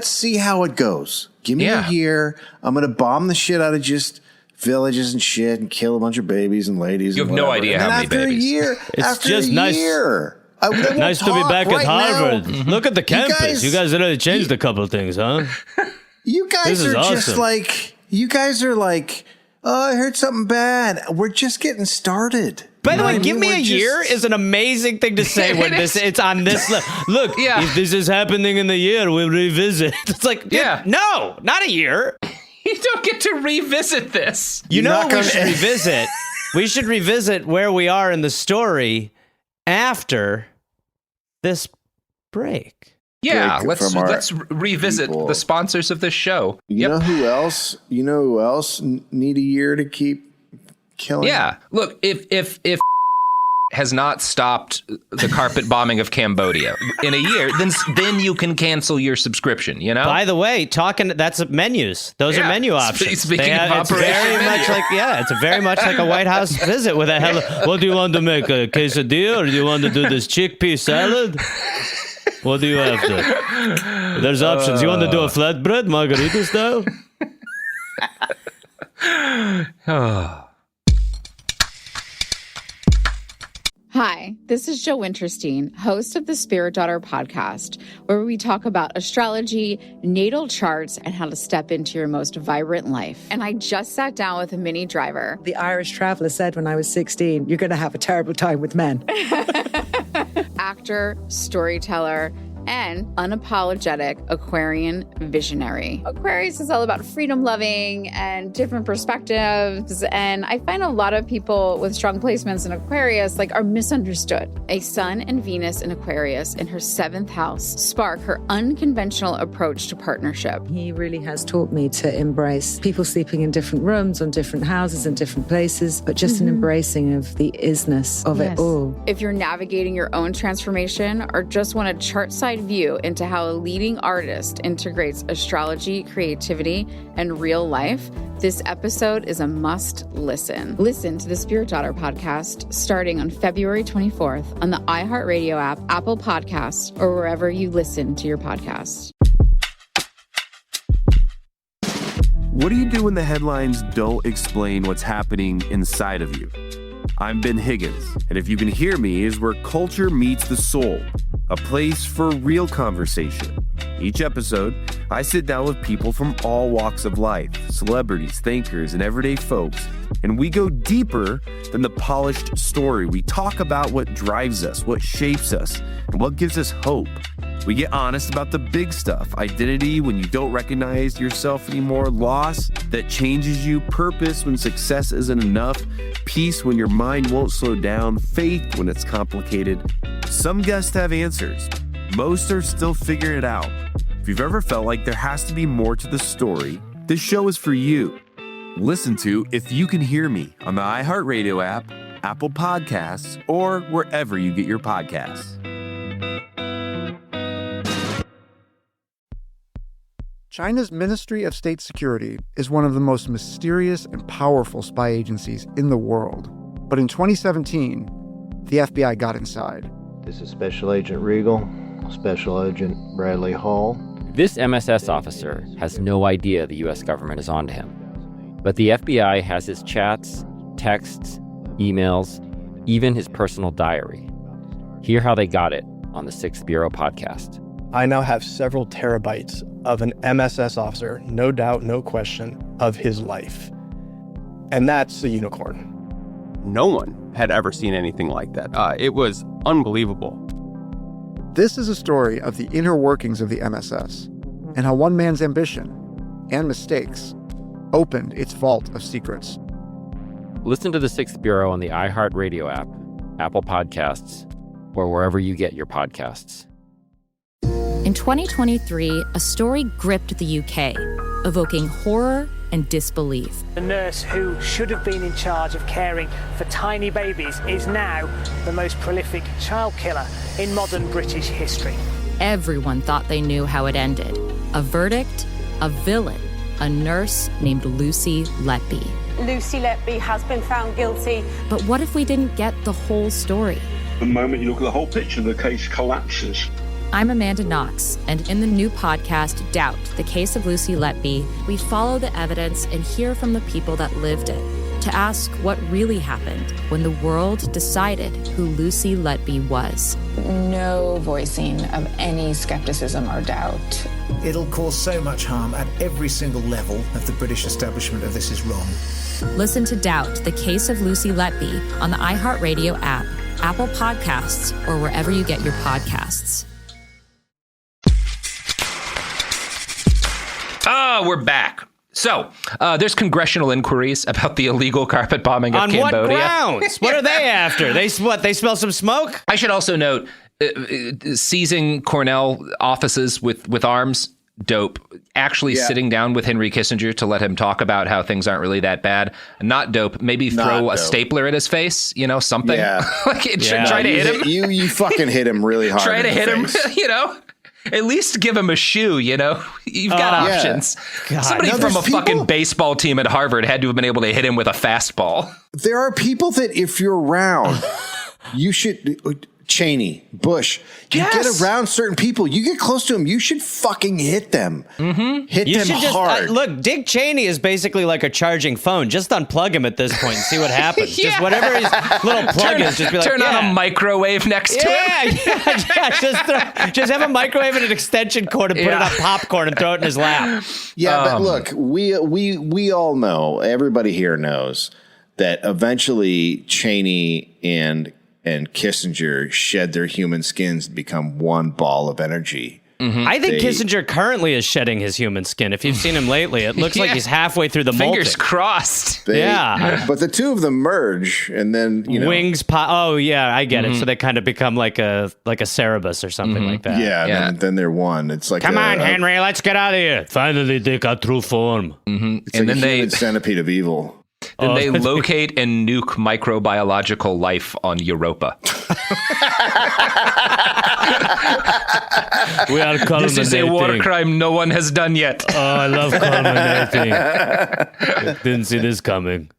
see how it goes. Give me a year. I'm going to bomb the shit out of just villages and shit and kill a bunch of babies and ladies. You have no idea how many babies. It's just nice. Nice to be back at Harvard. Look at the campus. You guys really changed a couple of things, huh? You guys are just like, oh, I heard something bad. We're just getting started. By the way, give me a year is an amazing thing to say when it's on this level. Look, if this is happening in the year, we'll revisit. It's like, no, not a year. You don't get to revisit this. You know what we should revisit? We should revisit where we are in the story after this break. Yeah, let's revisit the sponsors of this show. You know who else? Need a year to keep killing? Yeah, look, if has not stopped the carpet bombing of Cambodia in a year, then you can cancel your subscription, you know? By the way, that's menus. Those are menu options. Speaking of it's very much like, it's very much like a White House visit with a hello. What do you want to make, a quesadilla, or do you want to do this chickpea salad? What do you have to? There's options. You want to do a flatbread, margarita style? Hi, this is Jo Winterstein, host of the Spirit Daughter podcast, where we talk about astrology, natal charts, and how to step into your most vibrant life. And I just sat down with a Minnie Driver. The Irish traveler said when I was 16, you're going to have a terrible time with men. Actor, storyteller, and unapologetic Aquarian visionary. Aquarius is all about freedom-loving and different perspectives, and I find a lot of people with strong placements in Aquarius are misunderstood. A Sun and Venus in Aquarius in her 7th house spark her unconventional approach to partnership. He really has taught me to embrace people sleeping in different rooms, on different houses, in different places, but just an embracing of the isness of it all. If you're navigating your own transformation or just want a chart-side view into how a leading artist integrates astrology, creativity, and real life, this episode is a must listen. Listen to the Spirit Daughter podcast starting on February 24th on the iHeartRadio app, Apple Podcasts, or wherever you listen to your podcasts. What do you do when the headlines don't explain what's happening inside of you? I'm Ben Higgins, and if you can hear me is where culture meets the soul, a place for real conversation. Each episode, I sit down with people from all walks of life, celebrities, thinkers, and everyday folks, and we go deeper than the polished story. We talk about what drives us, what shapes us, and what gives us hope. We get honest about the big stuff: identity when you don't recognize yourself anymore, loss that changes you, purpose when success isn't enough, peace when your mind won't slow down, faith when it's complicated. Some guests have answers. Most are still figuring it out. If you've ever felt like there has to be more to the story, this show is for you. Listen to If You Can Hear Me on the iHeartRadio app, Apple Podcasts, or wherever you get your podcasts. China's Ministry of State Security is one of the most mysterious and powerful spy agencies in the world. But in 2017, the FBI got inside. This is Special Agent Regal, Special Agent Bradley Hall. This MSS officer has no idea the U.S. government is onto him. But the FBI has his chats, texts, emails, even his personal diary. Hear how they got it on the 6th Bureau podcast. I now have several terabytes of an MSS officer, no doubt, no question, of his life. And that's a unicorn. No one had ever seen anything like that. It was unbelievable. This is a story of the inner workings of the MSS and how one man's ambition and mistakes opened its vault of secrets. Listen to the 6th Bureau on the iHeartRadio app, Apple Podcasts, or wherever you get your podcasts. In 2023, a story gripped the UK, evoking horror and disbelief. The nurse who should have been in charge of caring for tiny babies is now the most prolific child killer in modern British history. Everyone thought they knew how it ended. A verdict, a villain, a nurse named Lucy Letby. Lucy Letby has been found guilty. But what if we didn't get the whole story? The moment you look at the whole picture, the case collapses. I'm Amanda Knox, and in the new podcast, Doubt, the Case of Lucy Letby, we follow the evidence and hear from the people that lived it to ask what really happened when the world decided who Lucy Letby was. No voicing of any skepticism or doubt. It'll cause so much harm at every single level of the British establishment of this is wrong. Listen to Doubt, the Case of Lucy Letby on the iHeartRadio app, Apple Podcasts, or wherever you get your podcasts. We're back. So, there's congressional inquiries about the illegal carpet bombing of Cambodia. On what grounds? What are they after? They smell some smoke? I should also note, seizing Cornell offices with arms, dope. Actually sitting down with Henry Kissinger to let him talk about how things aren't really that bad, not dope. Maybe throw a stapler at his face, something. Yeah. Try to hit him. You fucking hit him really hard. Try to hit him, At least give him a shoe, You've got options. God. Somebody from a fucking baseball team at Harvard had to have been able to hit him with a fastball. There are people that if you're around, you should... Cheney, Bush, you get around certain people, you get close to them, you should fucking hit them. Mm-hmm. Hit them hard. Look, Dick Cheney is basically like a charging phone. Just unplug him at this point and see what happens. Just whatever his little plug is, just be like, turn on a microwave next to him. Just have a microwave and an extension cord and put it on popcorn and throw it in his lap. Yeah, but look, we all know, everybody here knows that eventually Cheney and Kissinger shed their human skins to become one ball of energy. Mm-hmm. I think Kissinger currently is shedding his human skin. If you've seen him lately, it looks like he's halfway through the molting. Fingers crossed. But the two of them merge, and then wings pop. Oh yeah, I get it. So they kind of become like a Cerebus or something like that. Yeah, then they're one. It's like come on, Henry, let's get out of here. Finally, take our true form. Mm-hmm. It's like then a human centipede of evil. Then they locate and nuke microbiological life on Europa. We are culminating. This is a war crime no one has done yet. Oh, I love culminating. Didn't see this coming.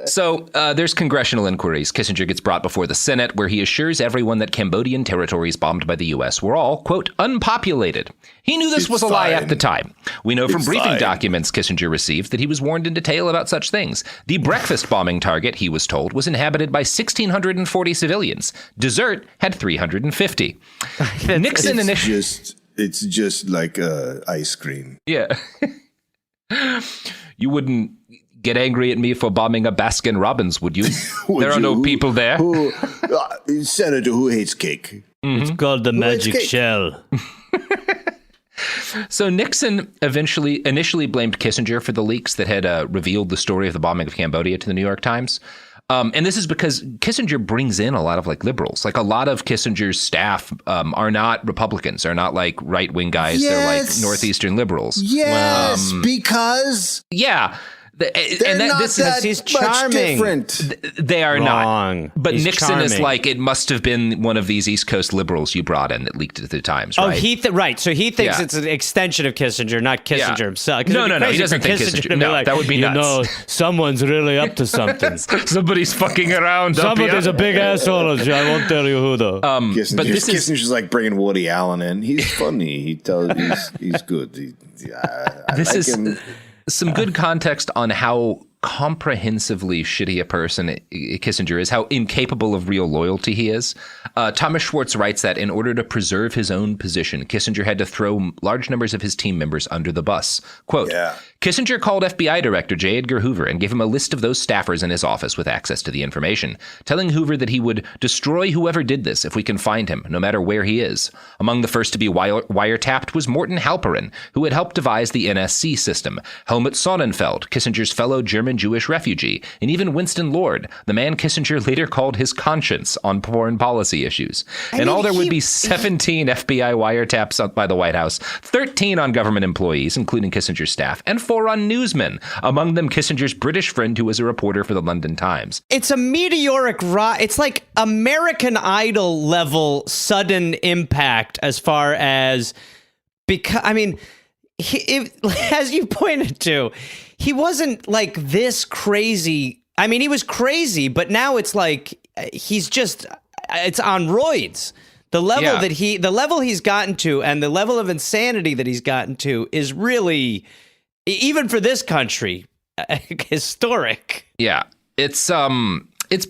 So there's congressional inquiries. Kissinger gets brought before the Senate, where he assures everyone that Cambodian territories bombed by the U.S. were all, quote, unpopulated. He knew this was a lie at the time. We know from briefing documents Kissinger received that he was warned in detail about such things. The breakfast bombing target, he was told, was inhabited by 1,640 civilians. Dessert had 350. Nixon It's just like ice cream. Yeah. You wouldn't get angry at me for bombing a Baskin Robbins, would you? There are no people there. Senator, who hates cake? Mm-hmm. It's called the magic shell. So Nixon initially blamed Kissinger for the leaks that had revealed the story of the bombing of Cambodia to the New York Times. And this is because Kissinger brings in a lot of liberals. A lot of Kissinger's staff are not Republicans, are not right-wing guys. Yes. They're Northeastern liberals. Yes, because... Yeah. He's charming. They are Wrong. not. But He's Nixon charming. is it must have been one of these East Coast liberals you brought in that leaked it to the Times, right? Oh, right. So he thinks it's an extension of Kissinger, not Kissinger himself. No, he doesn't think Kissinger. No, that would be nuts. Someone's really up to something. Somebody's fucking around. Somebody's a big asshole. I won't tell you who, though. But Kissinger's like bringing Woody Allen in. He's funny. He's good. This is him. Some good context on how comprehensively shitty a person Kissinger is, how incapable of real loyalty he is. Thomas Schwartz writes that in order to preserve his own position, Kissinger had to throw large numbers of his team members under the bus. Quote, Kissinger called FBI Director J. Edgar Hoover and gave him a list of those staffers in his office with access to the information, telling Hoover that he would destroy whoever did this if we can find him, no matter where he is. Among the first to be wiretapped was Morton Halperin, who had helped devise the NSC system, Helmut Sonnenfeld, Kissinger's fellow German-Jewish refugee, and even Winston Lord, the man Kissinger later called his conscience on foreign policy issues. In all, there would be 17 FBI wiretaps by the White House, 13 on government employees, including Kissinger's staff, and 4 on newsmen, among them Kissinger's British friend who was a reporter for the London Times. It's a meteoric it's like American Idol level sudden impact as far as, because, as you pointed to, he wasn't this crazy. He was crazy, but now it's he's just, it's on roids. The level the level he's gotten to and the level of insanity that he's gotten to is really, even for this country, historic. Yeah, it's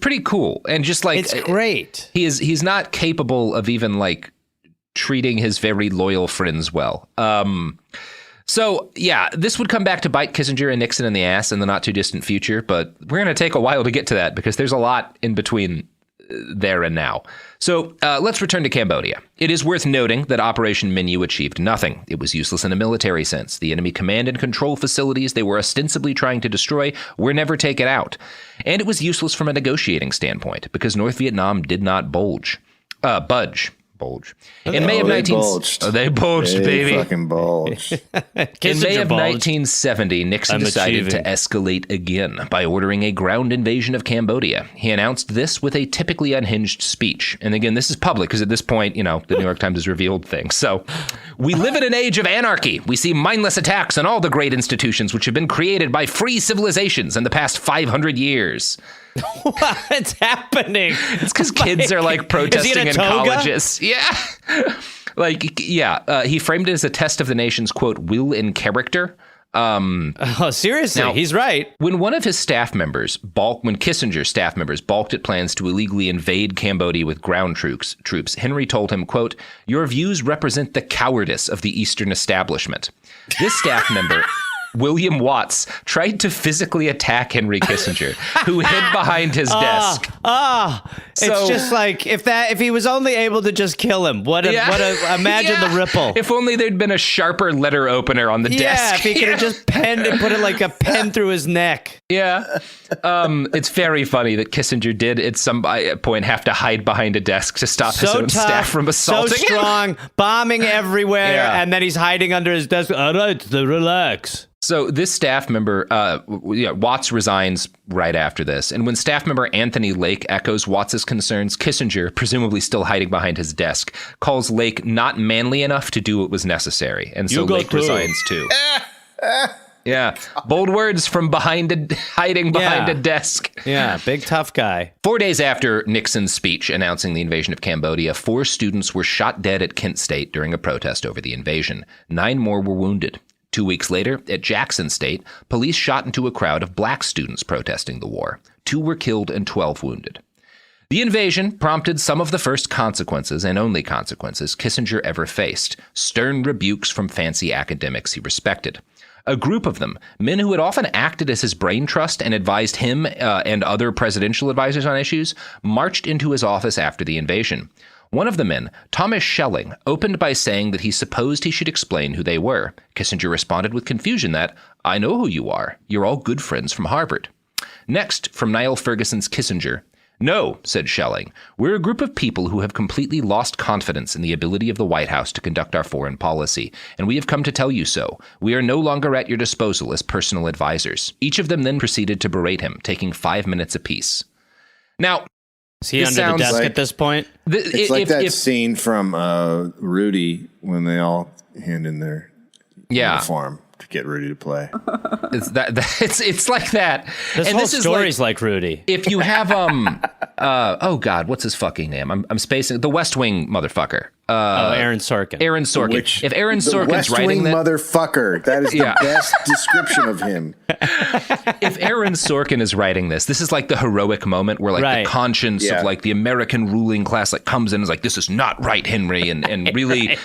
pretty cool, and just it's great. He's not capable of even treating his very loyal friends well. So yeah, this would come back to bite Kissinger and Nixon in the ass in the not too distant future, but we're going to take a while to get to that because there's a lot in between there and now. So let's return to Cambodia. It is worth noting that Operation Menu achieved nothing. It was useless in a military sense. The enemy command and control facilities they were ostensibly trying to destroy were never taken out. And it was useless from a negotiating standpoint because North Vietnam did not budge. bulge. In May of they bulged. They bulged, they baby. Fucking bulged. In May of 1970, Nixon decided to escalate again by ordering a ground invasion of Cambodia. He announced this with a typically unhinged speech. And again, this is public because at this point, the New York Times has revealed things. So, we live in an age of anarchy. We see mindless attacks on all the great institutions which have been created by free civilizations in the past 500 years. What's happening? It's because kids are like protesting in colleges. Yeah. He framed it as a test of the nation's, quote, will and character. Seriously, he's right. When one of his staff members, when Kissinger's staff members balked at plans to illegally invade Cambodia with ground troops, Henry told him, quote, your views represent the cowardice of the Eastern establishment. This staff member, William Watts, tried to physically attack Henry Kissinger, who hid behind his desk. It's just like if he was only able to just kill him. Imagine the ripple. If only there'd been a sharper letter opener on the desk. Yeah, if he could have just penned and put it like a pen through his neck. Yeah. It's very funny that Kissinger did at some point have to hide behind a desk to stop his own staff from assaulting him. So strong, bombing everywhere, and then he's hiding under his desk. All right, relax. So this staff member, Watts resigns right after this. And when staff member Anthony Lake echoes Watts's concerns, Kissinger, presumably still hiding behind his desk, calls Lake not manly enough to do what was necessary. And so Lake resigns too. Yeah. Bold words from hiding behind a desk. Yeah, big tough guy. 4 days after Nixon's speech announcing the invasion of Cambodia, 4 students were shot dead at Kent State during a protest over the invasion. 9 more were wounded. 2 weeks later, at Jackson State, police shot into a crowd of black students protesting the war. 2 were killed and 12 wounded. The invasion prompted some of the first consequences, and only consequences, Kissinger ever faced. Stern rebukes from fancy academics he respected. A group of them, men who had often acted as his brain trust and advised him and other presidential advisors on issues, marched into his office after the invasion. One of the men, Thomas Schelling, opened by saying that he supposed he should explain who they were. Kissinger responded with confusion that, I know who you are. You're all good friends from Harvard. Next, from Niall Ferguson's Kissinger, no, said Schelling, we're a group of people who have completely lost confidence in the ability of the White House to conduct our foreign policy, and we have come to tell you so. We are no longer at your disposal as personal advisors. Each of them then proceeded to berate him, taking 5 minutes apiece. Now, is he under the desk at this point? It's like that scene from Rudy when they all hand in their uniform to get Rudy to play. It's like that. This whole story's like Rudy. If you have oh God, what's his fucking name? I'm spacing the West Wing motherfucker. Aaron Sorkin. Aaron Sorkin. If Aaron Sorkin's writing that, motherfucker, that is the best description of him. If Aaron Sorkin is writing this is like the heroic moment where like the conscience of like the American ruling class like comes in and is like, this is not right, Henry, and really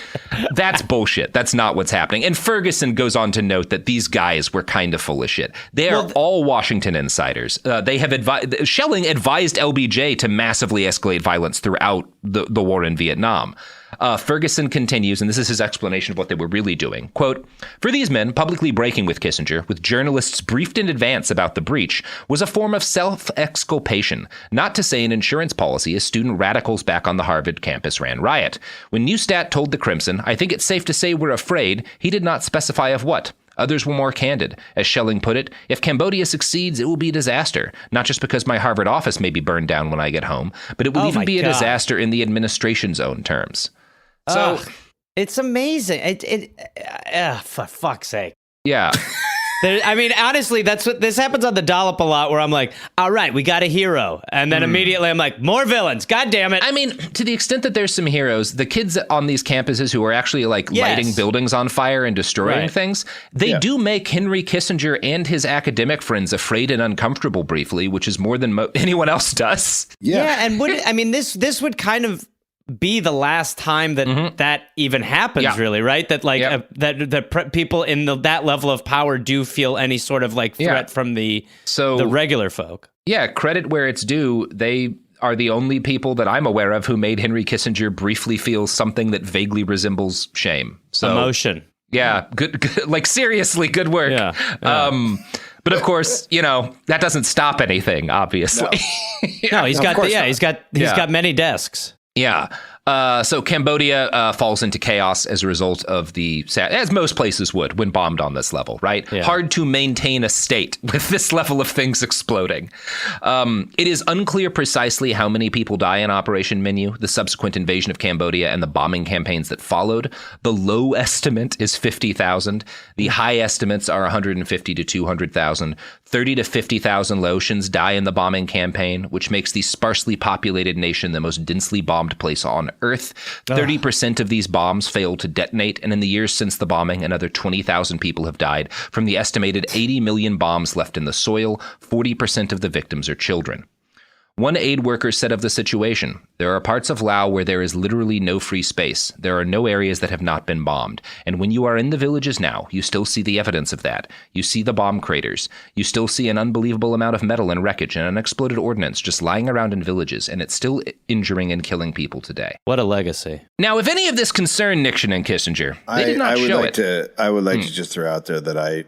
that's bullshit. That's not what's happening. And Ferguson goes on to note that these guys were kind of full of shit. They are all Washington insiders. They have Schelling advised LBJ to massively escalate violence throughout the war in Vietnam. Ferguson continues, and this is his explanation of what they were really doing. Quote, for these men, publicly breaking with Kissinger, with journalists briefed in advance about the breach, was a form of self-exculpation, not to say an insurance policy as student radicals back on the Harvard campus ran riot. When Neustadt told the Crimson, I think it's safe to say we're afraid, he did not specify of what. Others were more candid. As Schelling put it, if Cambodia succeeds, it will be a disaster, not just because my Harvard office may be burned down when I get home, but it will even be a disaster in the administration's own terms. So it's amazing. For fuck's sake. Yeah. I mean, honestly, that's what this happens on the Dollop a lot, where I'm like, all right, we got a hero. And then immediately I'm like, more villains. God damn it. I mean, to the extent that there's some heroes, the kids on these campuses who are actually like lighting buildings on fire and destroying things, they do make Henry Kissinger and his academic friends afraid and uncomfortable briefly, which is more than anyone else does. Yeah. And this would kind of be the last time that that even happens, really, right? That like that people in that level of power do feel any sort of like threat from the regular folk. Yeah, credit where it's due. They are the only people that I'm aware of who made Henry Kissinger briefly feel something that vaguely resembles shame. So emotion. Yeah, good like seriously, good work. Yeah. But of course, that doesn't stop anything. Obviously, no he's got many desks. Yeah. So Cambodia falls into chaos as a result of as most places would when bombed on this level, right? Yeah. Hard to maintain a state with this level of things exploding. It is unclear precisely how many people die in Operation Menu, the subsequent invasion of Cambodia, and the bombing campaigns that followed. The low estimate is 50,000. The high estimates are 150 to 200,000. 30 to 50,000 Laotians die in the bombing campaign, which makes the sparsely populated nation the most densely bombed place on Earth. 30% of these bombs failed to detonate, and in the years since the bombing, another 20,000 people have died. From the estimated 80 million bombs left in the soil, 40% of the victims are children. One aid worker said of the situation, "There are parts of Laos where there is literally no free space. There are no areas that have not been bombed. And when you are in the villages now, you still see the evidence of that. You see the bomb craters. You still see an unbelievable amount of metal and wreckage and unexploded ordnance just lying around in villages, and it's still injuring and killing people today." What a legacy. Now, if any of this concerned Nixon and Kissinger, they did not show it. I would like to just throw out there that I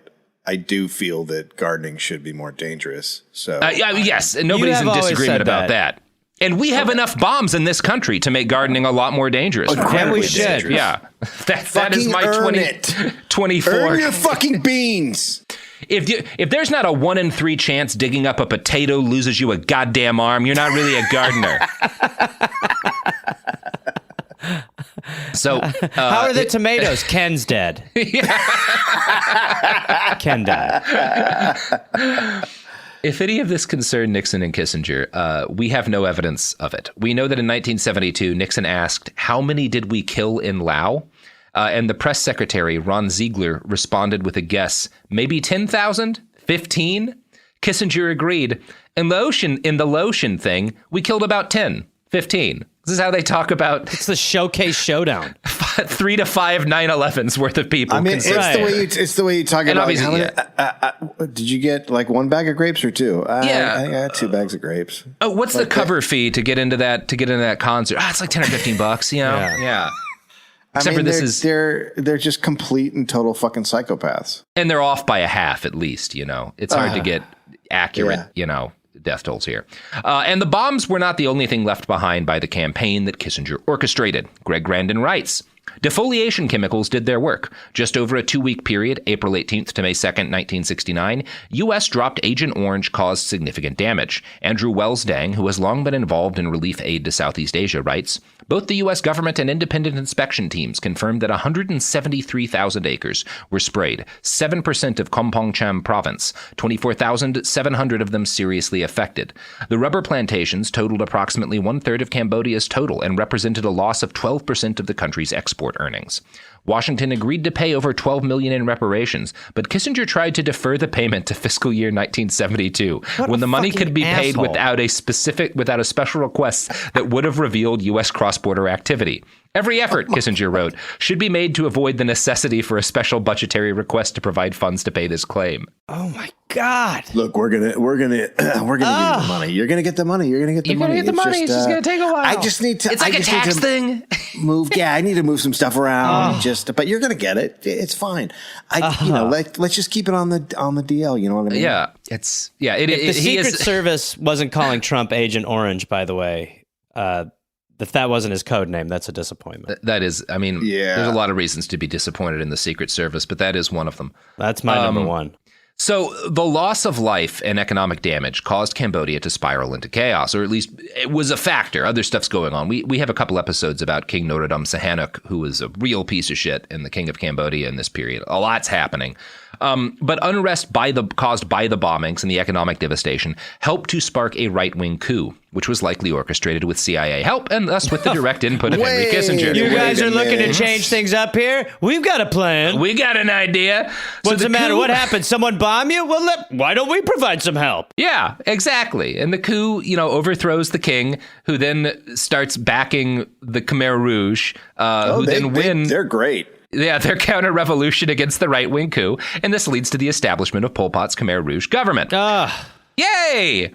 do feel that gardening should be more dangerous. So yes, and nobody's in disagreement about that. And we have enough bombs in this country to make gardening a lot more dangerous. And we should. Dangerous. Yeah. That is my 24. Earn your fucking beans. If there's not a 1 in 3 chance digging up a potato loses you a goddamn arm, you're not really a gardener. So how are the tomatoes? Ken's dead. Ken died. If any of this concerned Nixon and Kissinger, we have no evidence of it. We know that in 1972, Nixon asked, "How many did we kill in Laos?" And the press secretary, Ron Ziegler, responded with a guess, maybe 10,000, 15. Kissinger agreed. In the Laotian thing, we killed about 10, 15. This is how they talk about. It's the showcase showdown. 3 to 5 9/11s worth of people. I mean, it's the way you talk about. Like, how many, did you get like 1 bag of grapes or 2? I got 2 bags of grapes. Oh, what's the cover fee to get into that concert? It's like $10 or $15. You know, yeah. Except for they're just complete and total fucking psychopaths, and they're off by a half at least. You know, it's hard to get accurate. You know, death tolls here. And the bombs were not the only thing left behind by the campaign that Kissinger orchestrated. Greg Grandin writes, "Defoliation chemicals did their work. Just over a 2-week period, April 18th to May 2nd, 1969, U.S. dropped Agent Orange caused significant damage." Andrew Wells Dang, who has long been involved in relief aid to Southeast Asia, writes, "Both the U.S. government and independent inspection teams confirmed that 173,000 acres were sprayed, 7% of Kompong Cham province, 24,700 of them seriously affected. The rubber plantations totaled approximately 1/3 of Cambodia's total and represented a loss of 12% of the country's export earnings. Washington agreed to pay over $12 million in reparations, but Kissinger tried to defer the payment to fiscal year 1972, when the money could be paid without a special request that would have revealed U.S. cross-border activity. Every effort," Kissinger wrote, "should be made to avoid the necessity for a special budgetary request to provide funds to pay this claim." Oh my God! Look, we're gonna give you the money. You're gonna get the money. You're gonna get the money. It's just gonna take a while. I just need to. It's like a tax thing. I need to move some stuff around. But you're gonna get it. It's fine. Let's just keep it on the DL. You know what I mean? Yeah, the Secret Service wasn't calling Trump Agent Orange, by the way. If that wasn't his code name, that's a disappointment. That is, I mean, there's a lot of reasons to be disappointed in the Secret Service, but that is one of them. That's my number one. So the loss of life and economic damage caused Cambodia to spiral into chaos, or at least it was a factor. Other stuff's going on. We have a couple episodes about King Norodom Sihanouk, who was a real piece of shit and the king of Cambodia in this period. A lot's happening. But unrest caused by the bombings and the economic devastation helped to spark a right-wing coup, which was likely orchestrated with CIA help and thus with the direct input of Henry Kissinger. You guys are looking to change things up here? We've got a plan. We got an idea. What's the matter? What happened? Someone bomb you? Well, why don't we provide some help? Yeah, exactly. And the coup, overthrows the king, who then starts backing the Khmer Rouge, who then win. They're great. Yeah, their counter-revolution against the right-wing coup, and this leads to the establishment of Pol Pot's Khmer Rouge government. Yay!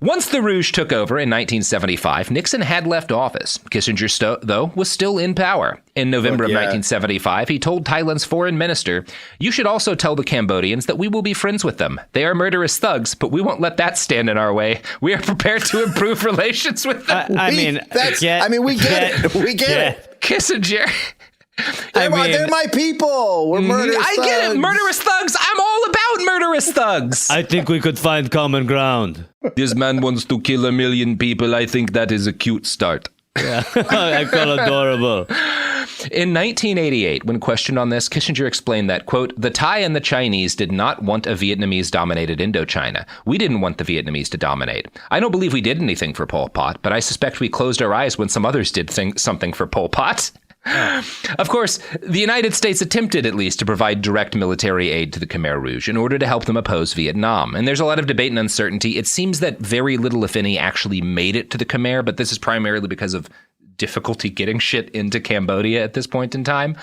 Once the Rouge took over in 1975, Nixon had left office. Kissinger, though, was still in power. In November of 1975, he told Thailand's foreign minister, "You should also tell the Cambodians that we will be friends with them. They are murderous thugs, but we won't let that stand in our way. We are prepared to improve relations with them." We get it. We get it. Kissinger... They're my people. We're murderous thugs. I get it. Murderous thugs. I'm all about murderous thugs. I think we could find common ground. This man wants to kill 1 million people. I think that is a cute start. Yeah, I call adorable. In 1988, when questioned on this, Kissinger explained that, quote, "The Thai and the Chinese did not want a Vietnamese-dominated Indochina. We didn't want the Vietnamese to dominate. I don't believe we did anything for Pol Pot, but I suspect we closed our eyes when some others did something for Pol Pot." Of course, the United States attempted at least to provide direct military aid to the Khmer Rouge in order to help them oppose Vietnam. And there's a lot of debate and uncertainty. It seems that very little, if any, actually made it to the Khmer, but this is primarily because of difficulty getting shit into Cambodia at this point in time.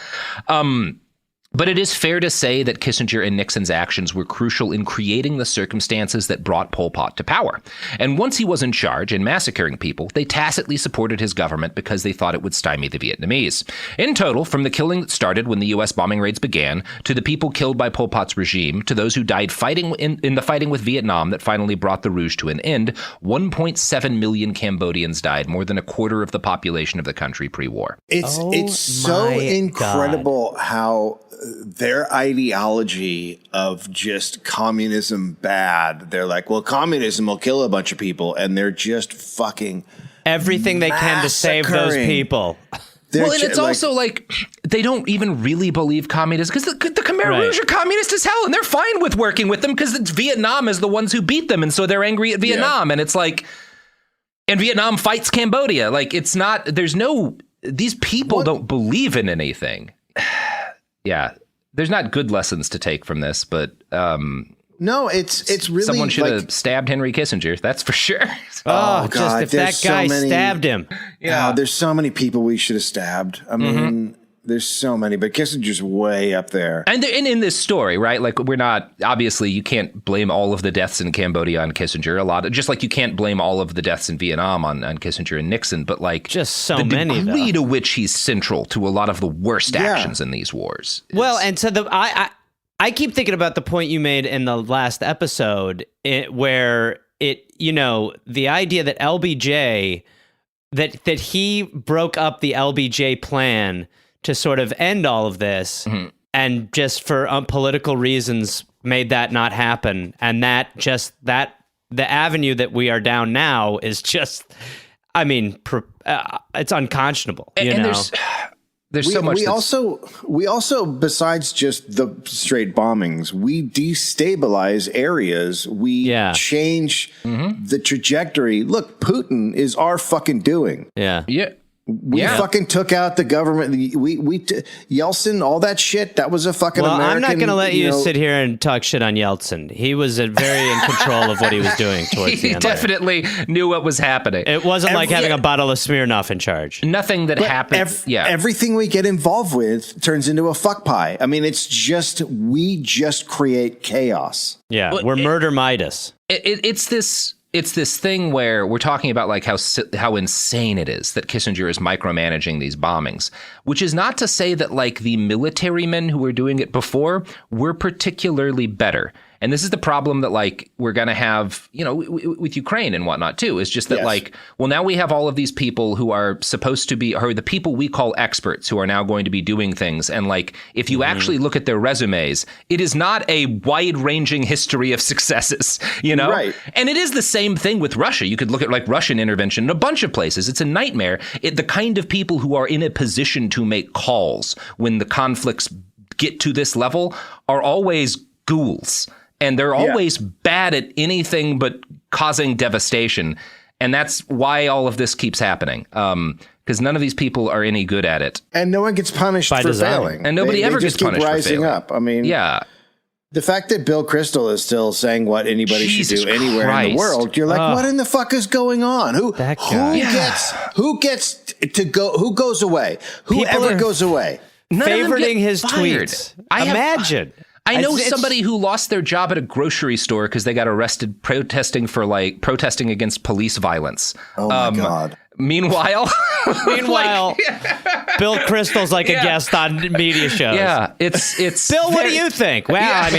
But it is fair to say that Kissinger and Nixon's actions were crucial in creating the circumstances that brought Pol Pot to power. And once he was in charge and massacring people, they tacitly supported his government because they thought it would stymie the Vietnamese. In total, from the killing that started when the U.S. bombing raids began, to the people killed by Pol Pot's regime, to those who died fighting in the fighting with Vietnam that finally brought the Rouge to an end, 1.7 million Cambodians died, more than a quarter of the population of the country pre-war. It's so incredible how their ideology of just communism bad. They're like, well, communism will kill a bunch of people, and they're just fucking everything they can to save those people. Well, and it's also like they don't even really believe communism because the Khmer Rouge are communist as hell, and they're fine with working with them because it's Vietnam is the ones who beat them, and so they're angry at Vietnam, and it's like, and Vietnam fights Cambodia. Like, it's not. There's no. These people don't believe in anything. Yeah, there's not good lessons to take from this, but no, it's really someone should have stabbed Henry Kissinger. That's for sure. Oh, God, if that guy stabbed him. Yeah, there's so many people we should have stabbed. I mean, there's so many, but Kissinger's way up there. And in this story, right? Like, we're not, obviously, you can't blame all of the deaths in Cambodia on Kissinger. Just like you can't blame all of the deaths in Vietnam on Kissinger and Nixon, but like just so the many, degree to which he's central to a lot of the worst actions in these wars. Well, and so I keep thinking about the point you made in the last episode where the idea that LBJ, that he broke up the LBJ plan to sort of end all of this and just for political reasons made that not happen. And the avenue that we are down now is just, I mean, it's unconscionable. There's so much. We also, besides just the straight bombings, we destabilize areas. We change the trajectory. Look, Putin is our fucking doing. Yeah. We fucking took out the government. We Yeltsin, all that shit. That was a fucking American. I'm not going to let you sit here and talk shit on Yeltsin. He was very in control of what he was doing towards the end. He definitely knew what was happening. It wasn't like having a bottle of Smirnoff in charge. Nothing that happened. Everything we get involved with turns into a fuck pie. I mean, we just create chaos. Yeah, we're murder Midas. It's this thing where we're talking about like how insane it is that Kissinger is micromanaging these bombings, which is not to say that like the military men who were doing it before were particularly better. And this is the problem that like we're going to have, with Ukraine and whatnot too, is just that like, well, now we have all of these people who are supposed to be, or the people we call experts who are now going to be doing things. And like, if you actually look at their resumes, it is not a wide ranging history of successes, Right. And it is the same thing with Russia. You could look at like Russian intervention in a bunch of places. It's a nightmare. The kind of people who are in a position to make calls when the conflicts get to this level are always ghouls. And they're always bad at anything but causing devastation. And that's why all of this keeps happening. Because none of these people are any good at it. And no one gets punished for failing. And nobody ever gets punished for failing. They just keep rising up. I mean, the fact that Bill Kristol is still saying what anybody should do anywhere in the world, you're like, what in the fuck is going on? Who gets to go? Who goes away? Whoever goes away? Favoriting his tweets. Imagine. I know somebody who lost their job at a grocery store because they got arrested protesting against police violence. Oh my God. Meanwhile, Bill Kristol's like a guest on media shows. Yeah, it's Bill. What do you think? Well,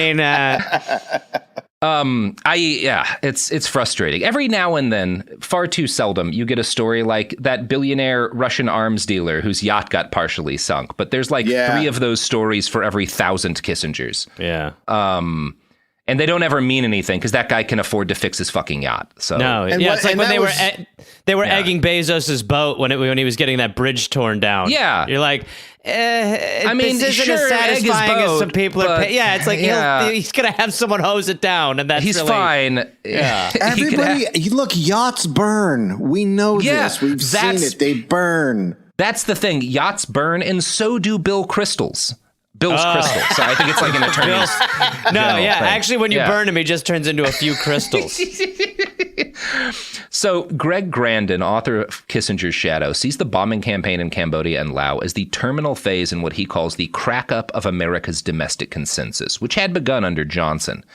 it's frustrating. Every now and then, far too seldom, you get a story like that billionaire Russian arms dealer whose yacht got partially sunk. But there's 3 of those stories for every 1,000 Kissingers. Yeah. And they don't ever mean anything because that guy can afford to fix his fucking yacht. So it's like when they were egging Bezos's boat when he was getting that bridge torn down. Yeah, you're like, this isn't sure, as satisfying as some people are paying. Yeah, it's like he's gonna have someone hose it down, and that's fine. Yeah, everybody, look, yachts burn. We know this. We've seen it. They burn. That's the thing. Yachts burn, and so do Bill's crystals. So I think it's like an attorney's. Actually, when you burn him, he just turns into a few crystals. So Greg Grandin, author of Kissinger's Shadow, sees the bombing campaign in Cambodia and Laos as the terminal phase in what he calls the crack-up of America's domestic consensus, which had begun under Johnson.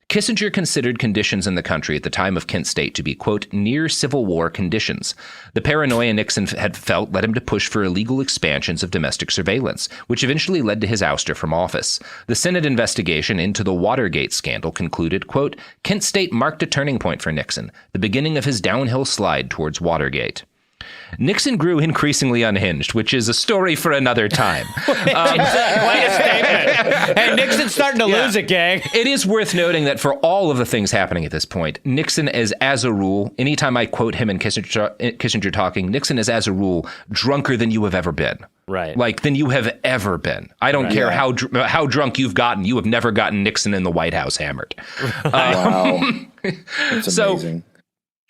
Kissinger considered conditions in the country at the time of Kent State to be, quote, near Civil War conditions. The paranoia Nixon had felt led him to push for illegal expansions of domestic surveillance, which eventually led to his ouster from office. The Senate investigation into the Watergate scandal concluded, quote, Kent State marked a turning point for Nixon, the beginning of his downhill slide towards Watergate. Nixon grew increasingly unhinged, which is a story for another time. Quite a statement. Hey, Nixon's starting to lose it, gang. It is worth noting that for all of the things happening at this point, Nixon is, as a rule, anytime I quote him and Kissinger talking, Nixon is, as a rule, drunker than you have ever been. Right. Like, than you have ever been. I don't care how drunk you've gotten. You have never gotten Nixon in the White House hammered. Wow. That's amazing.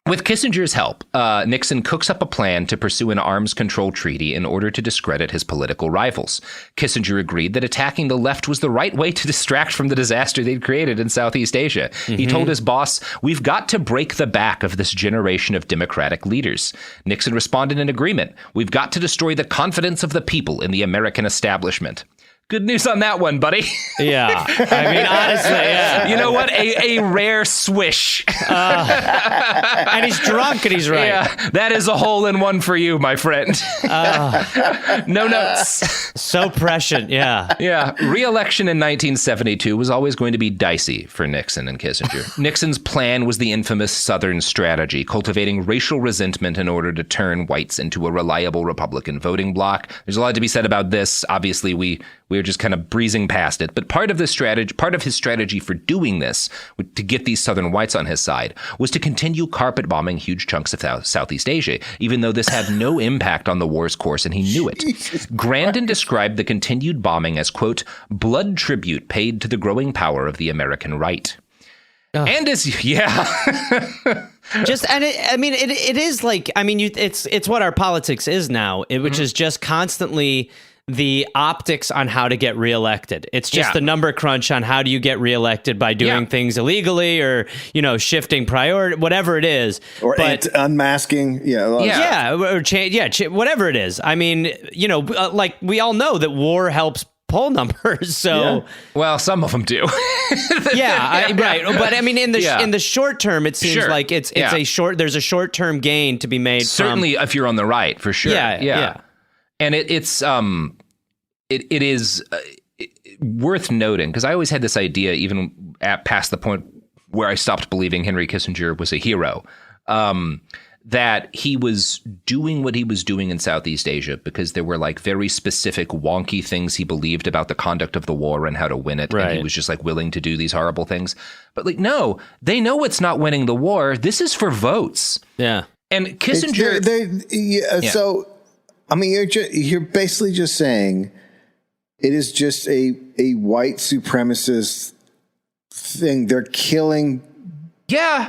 With Kissinger's help, Nixon cooks up a plan to pursue an arms control treaty in order to discredit his political rivals. Kissinger agreed that attacking the left was the right way to distract from the disaster they'd created in Southeast Asia. Mm-hmm. He told his boss, we've got to break the back of this generation of democratic leaders. Nixon responded in agreement. We've got to destroy the confidence of the people in the American establishment. Good news on that one, buddy. Yeah. I mean, honestly, yeah. You know what? A rare swish. And he's drunk and he's right. Yeah, that is a hole in one for you, my friend. No notes. So prescient, yeah. Yeah. Re-election in 1972 was always going to be dicey for Nixon and Kissinger. Nixon's plan was the infamous Southern strategy, cultivating racial resentment in order to turn whites into a reliable Republican voting bloc. There's a lot to be said about this. Obviously, we were just kind of breezing past it. But part of his strategy for doing this, to get these Southern whites on his side, was to continue carpet bombing huge chunks of Southeast Asia, even though this had no impact on the war's course, and he knew it. Grandin described the continued bombing as, quote, blood tribute paid to the growing power of the American right. And as it is like, I mean, it's what our politics is now, which is just constantly the optics on how to get reelected. It's just the number crunch on how do you get reelected by doing things illegally or, shifting priority, whatever it is. Or unmasking. Whatever it is. I mean, like we all know that war helps poll numbers. So, well, some of them do. Right. But I mean, in the short term, it seems like there's a short term gain to be made. Certainly, if you're on the right, for sure. Yeah. And it is worth noting, because I always had this idea, even past the point where I stopped believing Henry Kissinger was a hero, that he was doing what he was doing in Southeast Asia because there were like very specific wonky things he believed about the conduct of the war and how to win it. Right. And he was just like willing to do these horrible things. But like, no, they know it's not winning the war. This is for votes. Yeah. And Kissinger. So, I mean, you're basically just saying it is just a white supremacist thing. They're killing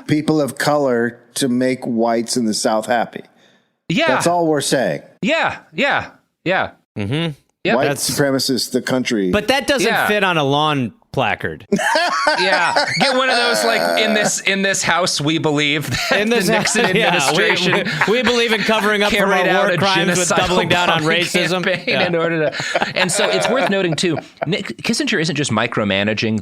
people of color to make whites in the South happy. Yeah. That's all we're saying. Yeah. Mm-hmm. White supremacists, the country. But that doesn't fit on a lawn placard. Yeah, get one of those like in this house we believe that in this the Nixon administration we believe in covering up for our war crimes with doubling down on racism. In order to, and so it's worth noting too, Kissinger isn't just micromanaging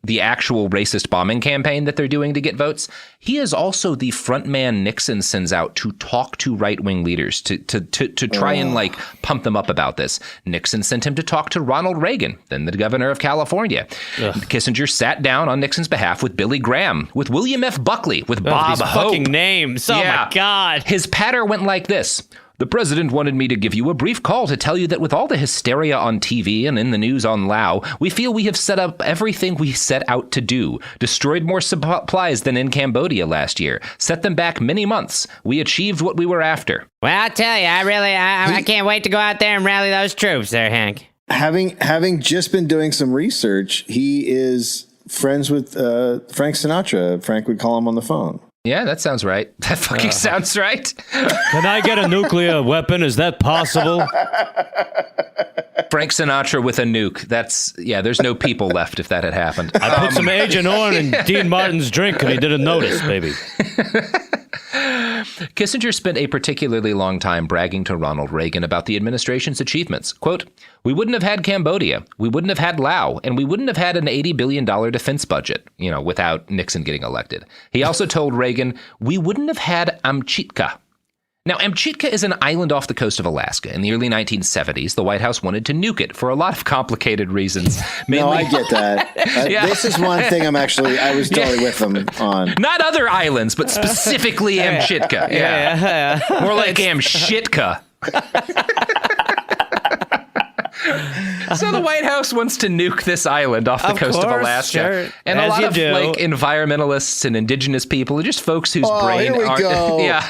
the actual racist bombing campaign that they're doing to get votes. He is also the front man Nixon sends out to talk to right-wing leaders to try and like pump them up about this. Nixon sent him to talk to Ronald Reagan, then the governor of California. Kissinger sat down on Nixon's behalf with Billy Graham, with William F. Buckley, with Bob these Hope. Fucking names. Oh my God. His patter went like this. The president wanted me to give you a brief call to tell you that with all the hysteria on TV and in the news on Lao, we feel we have set up everything we set out to do. Destroyed more supplies than in Cambodia last year. Set them back many months. We achieved what we were after. Well, I'll tell you, I can't wait to go out there and rally those troops there, Hank. Having just been doing some research, he is friends with Frank Sinatra. Frank would call him on the phone. Yeah, that sounds right. That fucking sounds right. Can I get a nuclear weapon? Is that possible? Frank Sinatra with a nuke. There's no people left if that had happened. I put some Agent Orange in Dean Martin's drink and he didn't notice, baby. Kissinger spent a particularly long time bragging to Ronald Reagan about the administration's achievements. Quote, we wouldn't have had Cambodia, we wouldn't have had Laos, and we wouldn't have had an $80 billion defense budget, without Nixon getting elected. He also told Reagan, we wouldn't have had Amchitka. Now, Amchitka is an island off the coast of Alaska. In the early 1970s, the White House wanted to nuke it for a lot of complicated reasons. No, I get that. This is one thing I was totally with them on. Not other islands, but specifically Amchitka. Yeah. More like Amshitka. So the White House wants to nuke this island off the coast of Alaska. Sure. And a lot of environmentalists and indigenous people, just folks whose brain here we go. Yeah.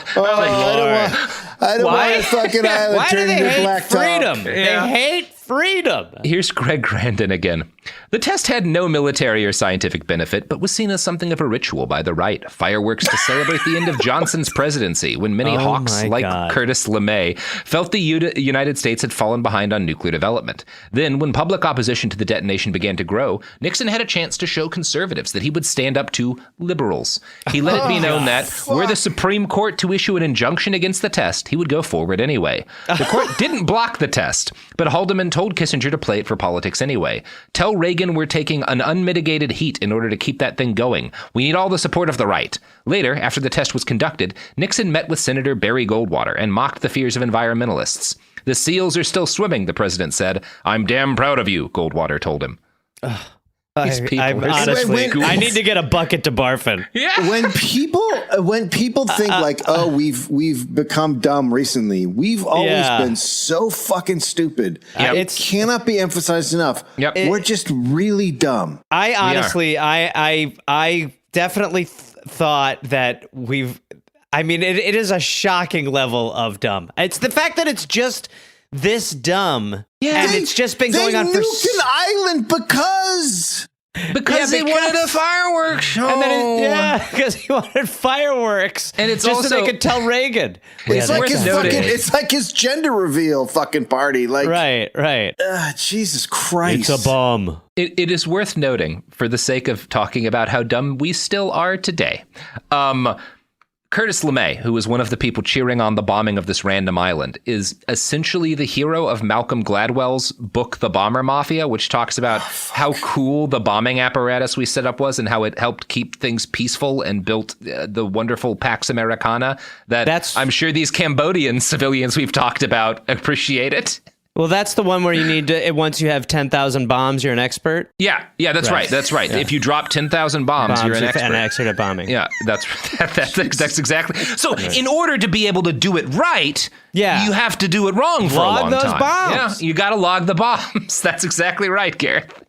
I don't want a fucking island. Why do they hate blacktop. freedom? Yeah. They hate freedom. Here's Greg Grandin again. The test had no military or scientific benefit, but was seen as something of a ritual by the right. Fireworks to celebrate the end of Johnson's presidency, when many hawks like Curtis LeMay felt the United States had fallen behind on nuclear development. Then, when public opposition to the detonation began to grow, Nixon had a chance to show conservatives that he would stand up to liberals. He let it be known that, were the Supreme Court to issue an injunction against the test, he would go forward anyway. The court didn't block the test, but Haldeman told Kissinger to play it for politics anyway. Tell Reagan we're taking an unmitigated heat in order to keep that thing going. We need all the support of the right. Later, after the test was conducted, Nixon met with Senator Barry Goldwater and mocked the fears of environmentalists. The seals are still swimming, the president said. I'm damn proud of you, Goldwater told him. These people honestly, I need to get a bucket to barf in. Yeah. When people think like, oh, we've become dumb recently, we've always been so fucking stupid. It cannot be emphasized enough. We're just really dumb. I honestly, I definitely thought that it is a shocking level of dumb. It's the fact that it's just this dumb. Yeah, and it's just been going on for. They nuked an island because they wanted a fireworks show. And then because he wanted fireworks, and it's just also, so they could tell Reagan. It's like his gender reveal fucking party. Like right. Jesus Christ! It's a bomb. It is worth noting, for the sake of talking about how dumb we still are today. Curtis LeMay, who was one of the people cheering on the bombing of this random island, is essentially the hero of Malcolm Gladwell's book, The Bomber Mafia, which talks about how cool the bombing apparatus we set up was and how it helped keep things peaceful and built the wonderful Pax Americana that I'm sure these Cambodian civilians we've talked about appreciate it. Well, that's the one where you need to, once you have 10,000 bombs, you're an expert? Yeah, that's right. Yeah. If you drop 10,000 bombs, you're an expert. An expert at bombing. Yeah, that's exactly. So in order to be able to do it right, you have to do it wrong for a long time. Log those bombs. Yeah, you got to log the bombs. That's exactly right, Gareth.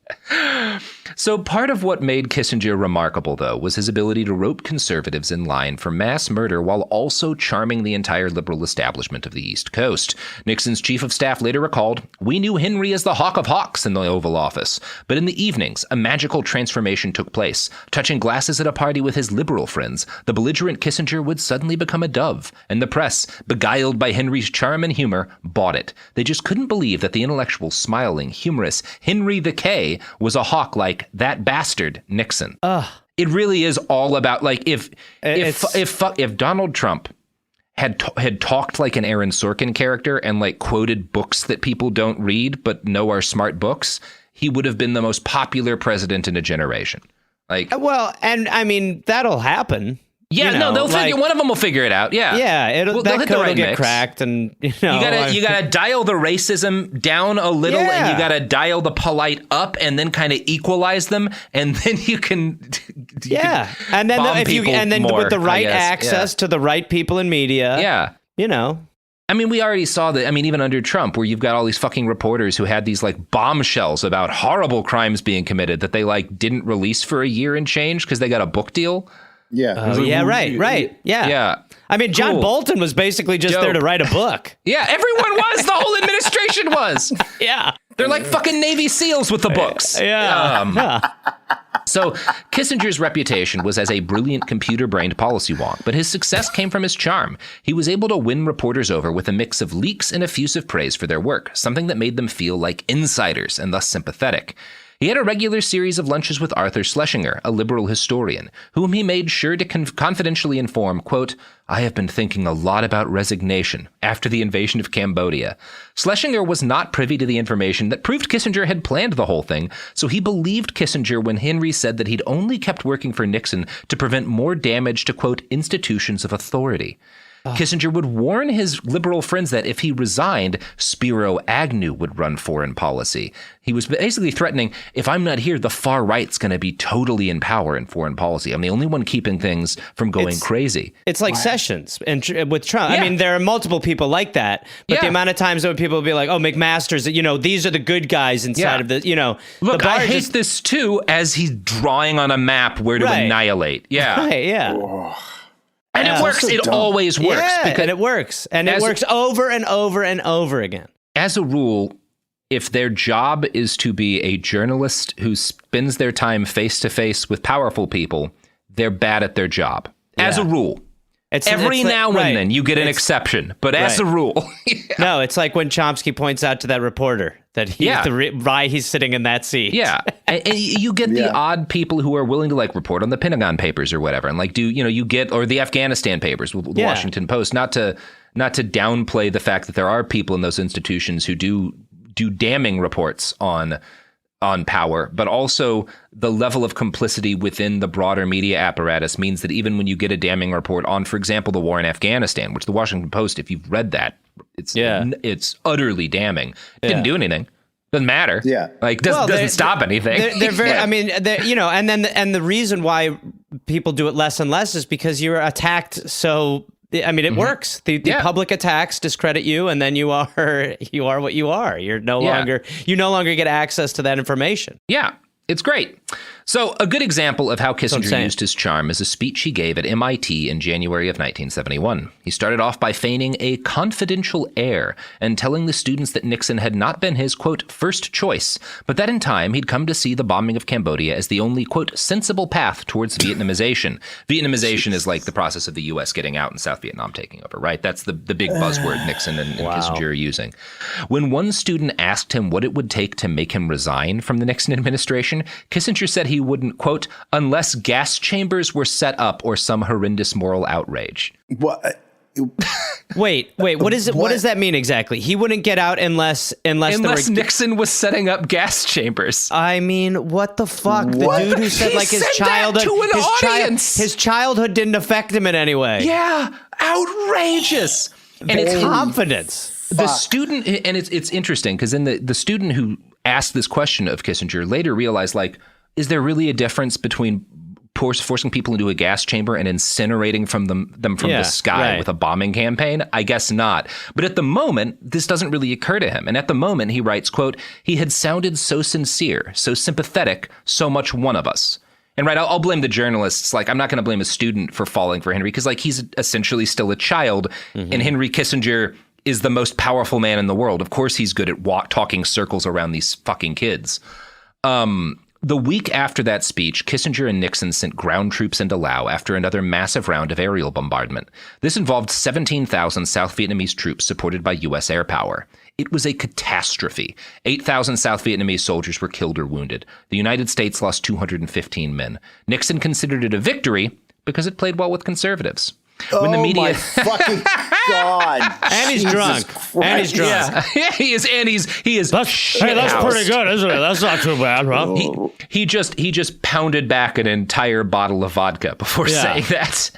So part of what made Kissinger remarkable, though, was his ability to rope conservatives in line for mass murder while also charming the entire liberal establishment of the East Coast. Nixon's chief of staff later recalled, "We knew Henry as the Hawk of Hawks in the Oval Office, but in the evenings, a magical transformation took place. Touching glasses at a party with his liberal friends, the belligerent Kissinger would suddenly become a dove, and the press, beguiled by Henry's charm and humor, bought it. They just couldn't believe that the intellectual, smiling, humorous Henry the K was a hawk like that bastard Nixon. It really is all about like if Donald Trump had talked like an Aaron Sorkin character and like quoted books that people don't read but know are smart books, he would have been the most popular president in a generation. Like, well, and I mean that'll happen. Yeah, they'll figure. One of them will figure it out. Yeah, that code will get cracked, and you gotta dial the racism down a little, and you gotta dial the polite up, and then kind of equalize them, and then you can. And then more, with the right access to the right people in media. I mean, we already saw that. I mean, even under Trump, where you've got all these fucking reporters who had these like bombshells about horrible crimes being committed that they like didn't release for a year and change because they got a book deal. Yeah. Right. Yeah. I mean, John Bolton was basically just there to write a book. Yeah, everyone was. The whole administration was. Yeah. They're like fucking Navy SEALs with the books. So Kissinger's reputation was as a brilliant computer-brained policy wonk, but his success came from his charm. He was able to win reporters over with a mix of leaks and effusive praise for their work, something that made them feel like insiders and thus sympathetic. He had a regular series of lunches with Arthur Schlesinger, a liberal historian, whom he made sure to confidentially inform, quote, I have been thinking a lot about resignation after the invasion of Cambodia. Schlesinger was not privy to the information that proved Kissinger had planned the whole thing, so he believed Kissinger when Henry said that he'd only kept working for Nixon to prevent more damage to, quote, institutions of authority. Kissinger would warn his liberal friends that if he resigned, Spiro Agnew would run foreign policy. He was basically threatening, if I'm not here, the far right's going to be totally in power in foreign policy. I'm the only one keeping things from going crazy. It's like Sessions and with Trump. I mean, there are multiple people like that, but the amount of times that people will be like, oh, McMaster's, these are the good guys inside of the, Look, I hate this too, as he's drawing on a map where to annihilate. Yeah. Right, yeah. And it works. It always works. And it works. And it works over and over and over again. As a rule, if their job is to be a journalist who spends their time face-to-face with powerful people, they're bad at their job. As a rule. Every now and then you get an exception, but as a rule. No, it's like when Chomsky points out to that reporter that why he's sitting in that seat. Yeah. And you get the odd people who are willing to like report on the Pentagon Papers or whatever. And like or the Afghanistan Papers with the Washington Post, not to downplay the fact that there are people in those institutions who do damning reports on power, but also the level of complicity within the broader media apparatus means that even when you get a damning report on, for example, the war in Afghanistan, which the Washington Post, if you've read that, it's utterly damning. It didn't do anything. Doesn't matter. Yeah. Like doesn't stop anything. They're very, I mean, and the reason why people do it less and less is because you're attacked. So, I mean, it works. The public attacks discredit you, and then you are what you are. You no longer get access to that information. Yeah, it's great. So a good example of how Kissinger used his charm is a speech he gave at MIT in January of 1971. He started off by feigning a confidential air and telling the students that Nixon had not been his, quote, first choice, but that in time he'd come to see the bombing of Cambodia as the only, quote, sensible path towards Vietnamization. Vietnamization is like the process of the U.S. getting out and South Vietnam taking over, right? That's the big buzzword Nixon and Kissinger are using. When one student asked him what it would take to make him resign from the Nixon administration, Kissinger said he wouldn't, quote, unless gas chambers were set up or some horrendous moral outrage. What? Wait, what is it? What does that mean exactly? He wouldn't get out unless Nixon was setting up gas chambers. I mean, what the fuck? The dude who said like his childhood, his childhood didn't affect him in any way. Yeah, outrageous. And it's confidence. The student, and it's interesting because then the student who asked this question of Kissinger later realized, like, is there really a difference between forcing people into a gas chamber and incinerating them from the sky with a bombing campaign? I guess not. But at the moment, this doesn't really occur to him. And at the moment, he writes, quote, he had sounded so sincere, so sympathetic, so much one of us. And I'll blame the journalists. Like, I'm not going to blame a student for falling for Henry because, like, he's essentially still a child. Mm-hmm. And Henry Kissinger is the most powerful man in the world. Of course, he's good at talking circles around these fucking kids. The week after that speech, Kissinger and Nixon sent ground troops into Laos after another massive round of aerial bombardment. This involved 17,000 South Vietnamese troops supported by U.S. air power. It was a catastrophe. 8,000 South Vietnamese soldiers were killed or wounded. The United States lost 215 men. Nixon considered it a victory because it played well with conservatives. When the media... my fucking God. And he's drunk. Christ. And he's drunk. Yeah, he is. And he is. Hey, that's pretty good, isn't it? That's not too bad, huh? He just pounded back an entire bottle of vodka before saying that.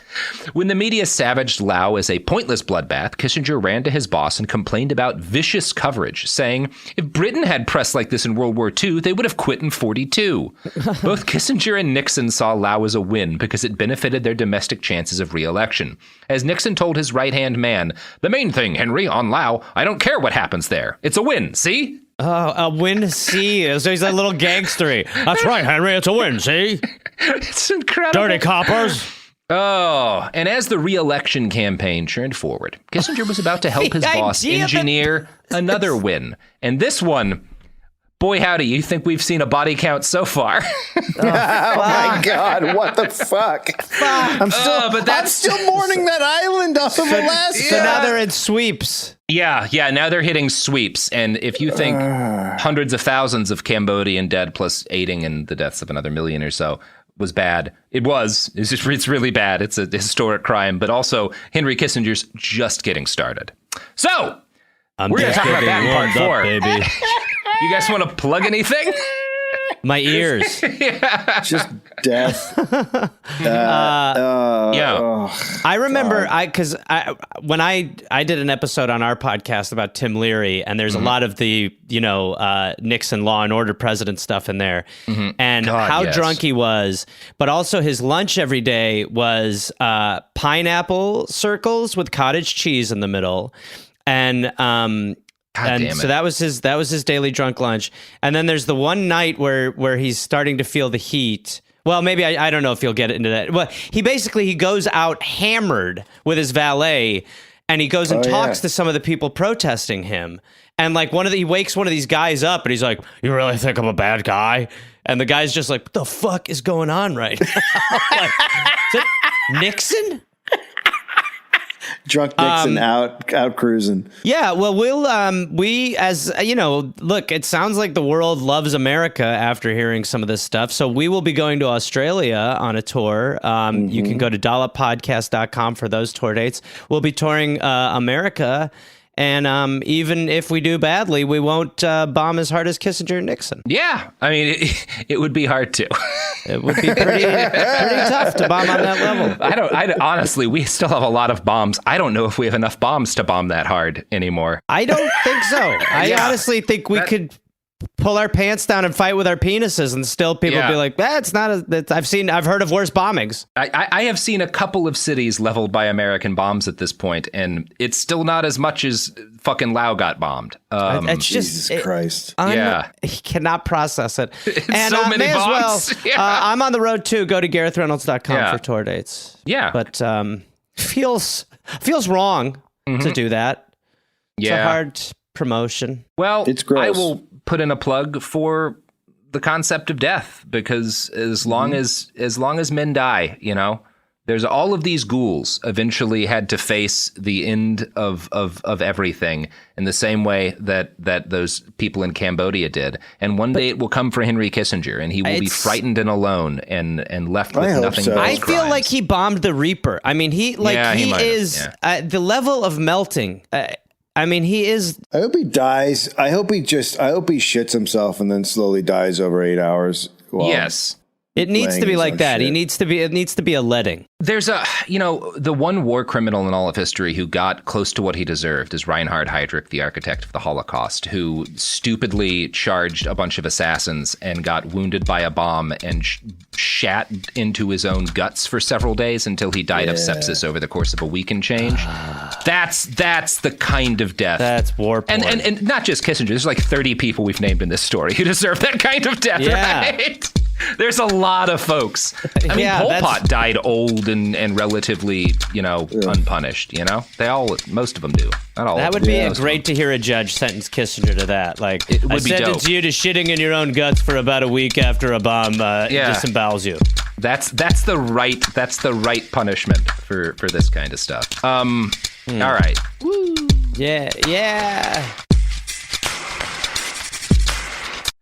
When the media savaged Laos as a pointless bloodbath, Kissinger ran to his boss and complained about vicious coverage, saying, if Britain had press like this in World War II, they would have quit in 42. Both Kissinger and Nixon saw Laos as a win because it benefited their domestic chances of re-election. As Nixon told his right-hand man, the main thing, Henry, on Laos, I don't care what happens there. It's a win, see? Oh, a win, see? So he's a little gangstery. That's right, Henry, it's a win, see? It's incredible. Dirty coppers. Oh, and as the re-election campaign churned forward, Kissinger was about to help his boss engineer another win. And this one, boy howdy, you think we've seen a body count so far. Oh my God, what the fuck? I'm still mourning that island off of Alaska. So now they're in sweeps. Yeah, now they're hitting sweeps. And if you think hundreds of thousands of Cambodian dead plus aiding in the deaths of another million or so was bad, it's really bad. It's a historic crime, but also Henry Kissinger's just getting started. So we're going to talk about that in part 4. Baby. You guys want to plug anything? My ears. Just death. I remember when I did an episode on our podcast about Tim Leary, and there's a lot of the Nixon Law and Order president stuff in there, and how drunk he was, but also his lunch every day was pineapple circles with cottage cheese in the middle, and so that was his daily drunk lunch. And then there's the one night where he's starting to feel the heat. Well, maybe I don't know if he'll get into that. Well, he goes out hammered with his valet, and he goes and talks to some of the people protesting him. And like he wakes one of these guys up, and he's like, "You really think I'm a bad guy?" And the guy's just like, "What the fuck is going on right now?" Like, is it Nixon? Drunk Nixon out cruising. Yeah, well, we as you know, look, it sounds like the world loves America after hearing some of this stuff. So we will be going to Australia on a tour. You can go to dolloppodcast.com for those tour dates. We'll be touring America. And even if we do badly, we won't bomb as hard as Kissinger and Nixon. Yeah, I mean, it would be hard to. It would be pretty tough to bomb on that level. I honestly, we still have a lot of bombs. I don't know if we have enough bombs to bomb that hard anymore. I don't think so. I honestly think we could pull our pants down and fight with our penises, and still people be like, it's not I've heard of worse bombings. I have seen a couple of cities leveled by American bombs at this point, and it's still not as much as fucking Laos got bombed. It's Jesus Christ. He cannot process it. And so many bombs. Well, I'm on the road too. Go to GarethReynolds.com for tour dates. Yeah. But feels wrong to do that. It's a hard promotion. Well, it's gross. I will put in a plug for the concept of death, because as long as men die, there's all of these ghouls eventually had to face the end of everything in the same way that those people in Cambodia did. And one day it will come for Henry Kissinger, and he will be frightened and alone and left with nothing but his I feel like he bombed the Reaper. I mean, he is the level of melting. I mean, he is. I hope he dies. I hope he shits himself and then slowly dies over 8 hours. Yes. It needs to be like that. It needs to be a letting. There's the one war criminal in all of history who got close to what he deserved is Reinhard Heydrich, the architect of the Holocaust, who stupidly charged a bunch of assassins and got wounded by a bomb and shat into his own guts for several days until he died of sepsis over the course of a week and change. That's the kind of death. That's war porn. And not just Kissinger. There's like 30 people we've named in this story who deserve that kind of death, right? There's a lot of folks. I mean, Pol Pot died old and relatively, unpunished. Most of them do. Not all. That would be great to hear a judge sentence Kissinger to that. Like, it would I be sentence dope. you to shitting in your own guts for about a week after a bomb disembowels you. That's the right punishment for this kind of stuff. All right. Woo. Yeah.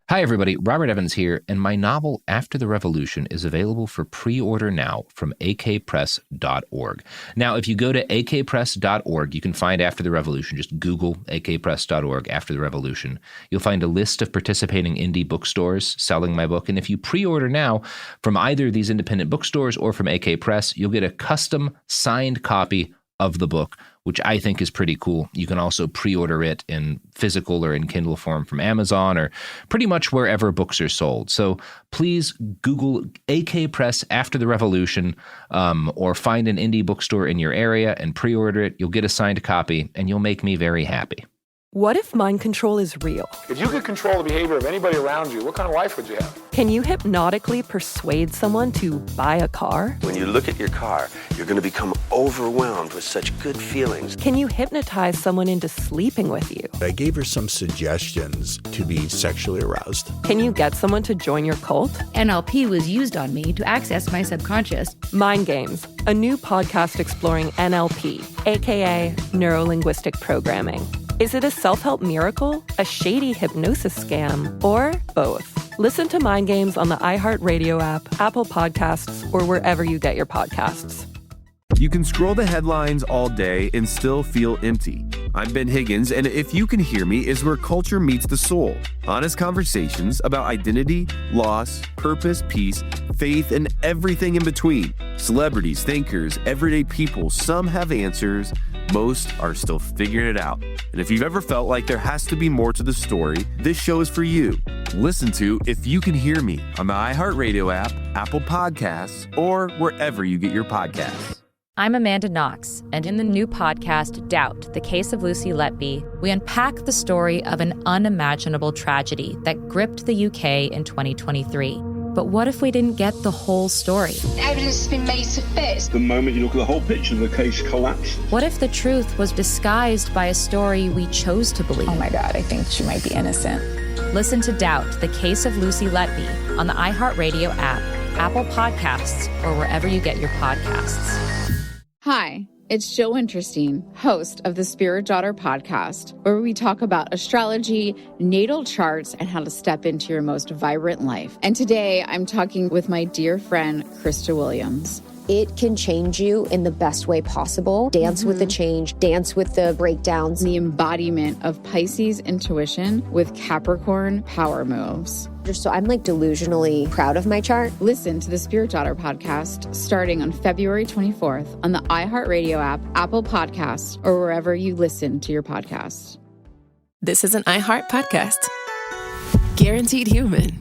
Hi, everybody. Robert Evans here, and my novel, After the Revolution, is available for pre-order now from akpress.org. Now, if you go to akpress.org, you can find After the Revolution. Just Google akpress.org, After the Revolution. You'll find a list of participating indie bookstores selling my book, and if you pre-order now from either of these independent bookstores or from AK Press, you'll get a custom signed copy of the book, which I think is pretty cool. You can also pre-order it in physical or in Kindle form from Amazon or pretty much wherever books are sold. So please Google AK Press After the Revolution or find an indie bookstore in your area and pre-order it. You'll get a signed copy and you'll make me very happy. What if mind control is real? If you could control the behavior of anybody around you, what kind of life would you have? Can you hypnotically persuade someone to buy a car? When you look at your car, you're going to become overwhelmed with such good feelings. Can you hypnotize someone into sleeping with you? I gave her some suggestions to be sexually aroused. Can you get someone to join your cult? NLP was used on me to access my subconscious. Mind Games, a new podcast exploring NLP, aka Neuro-Linguistic Programming. Is it a self-help miracle, a shady hypnosis scam, or both? Listen to Mind Games on the iHeartRadio app, Apple Podcasts, or wherever you get your podcasts. You can scroll the headlines all day and still feel empty. I'm Ben Higgins, and If You Can Hear Me is where culture meets the soul. Honest conversations about identity, loss, purpose, peace, faith, and everything in between. Celebrities, thinkers, everyday people, some have answers, most are still figuring it out. And if you've ever felt like there has to be more to the story, this show is for you. Listen to If You Can Hear Me on the iHeartRadio app, Apple Podcasts, or wherever you get your podcasts. I'm Amanda Knox, and in the new podcast, Doubt, the Case of Lucy Letby, we unpack the story of an unimaginable tragedy that gripped the UK in 2023. But what if we didn't get the whole story? Evidence has been made to fit. The moment you look at the whole picture, the case collapses. What if the truth was disguised by a story we chose to believe? Oh my God, I think she might be innocent. Listen to Doubt, the Case of Lucy Letby on the iHeartRadio app, Apple Podcasts, or wherever you get your podcasts. Hi, it's Jill Winterstein, host of the Spirit Daughter podcast, where we talk about astrology, natal charts, and how to step into your most vibrant life. And today I'm talking with my dear friend, Krista Williams. It can change you in the best way possible. Dance with the change, dance with the breakdowns. The embodiment of Pisces intuition with Capricorn power moves. So I'm delusionally proud of my chart. Listen to the Spirit Daughter podcast starting on February 24th on the iHeartRadio app, Apple Podcasts, or wherever you listen to your podcasts. This is an iHeart podcast. Guaranteed Human.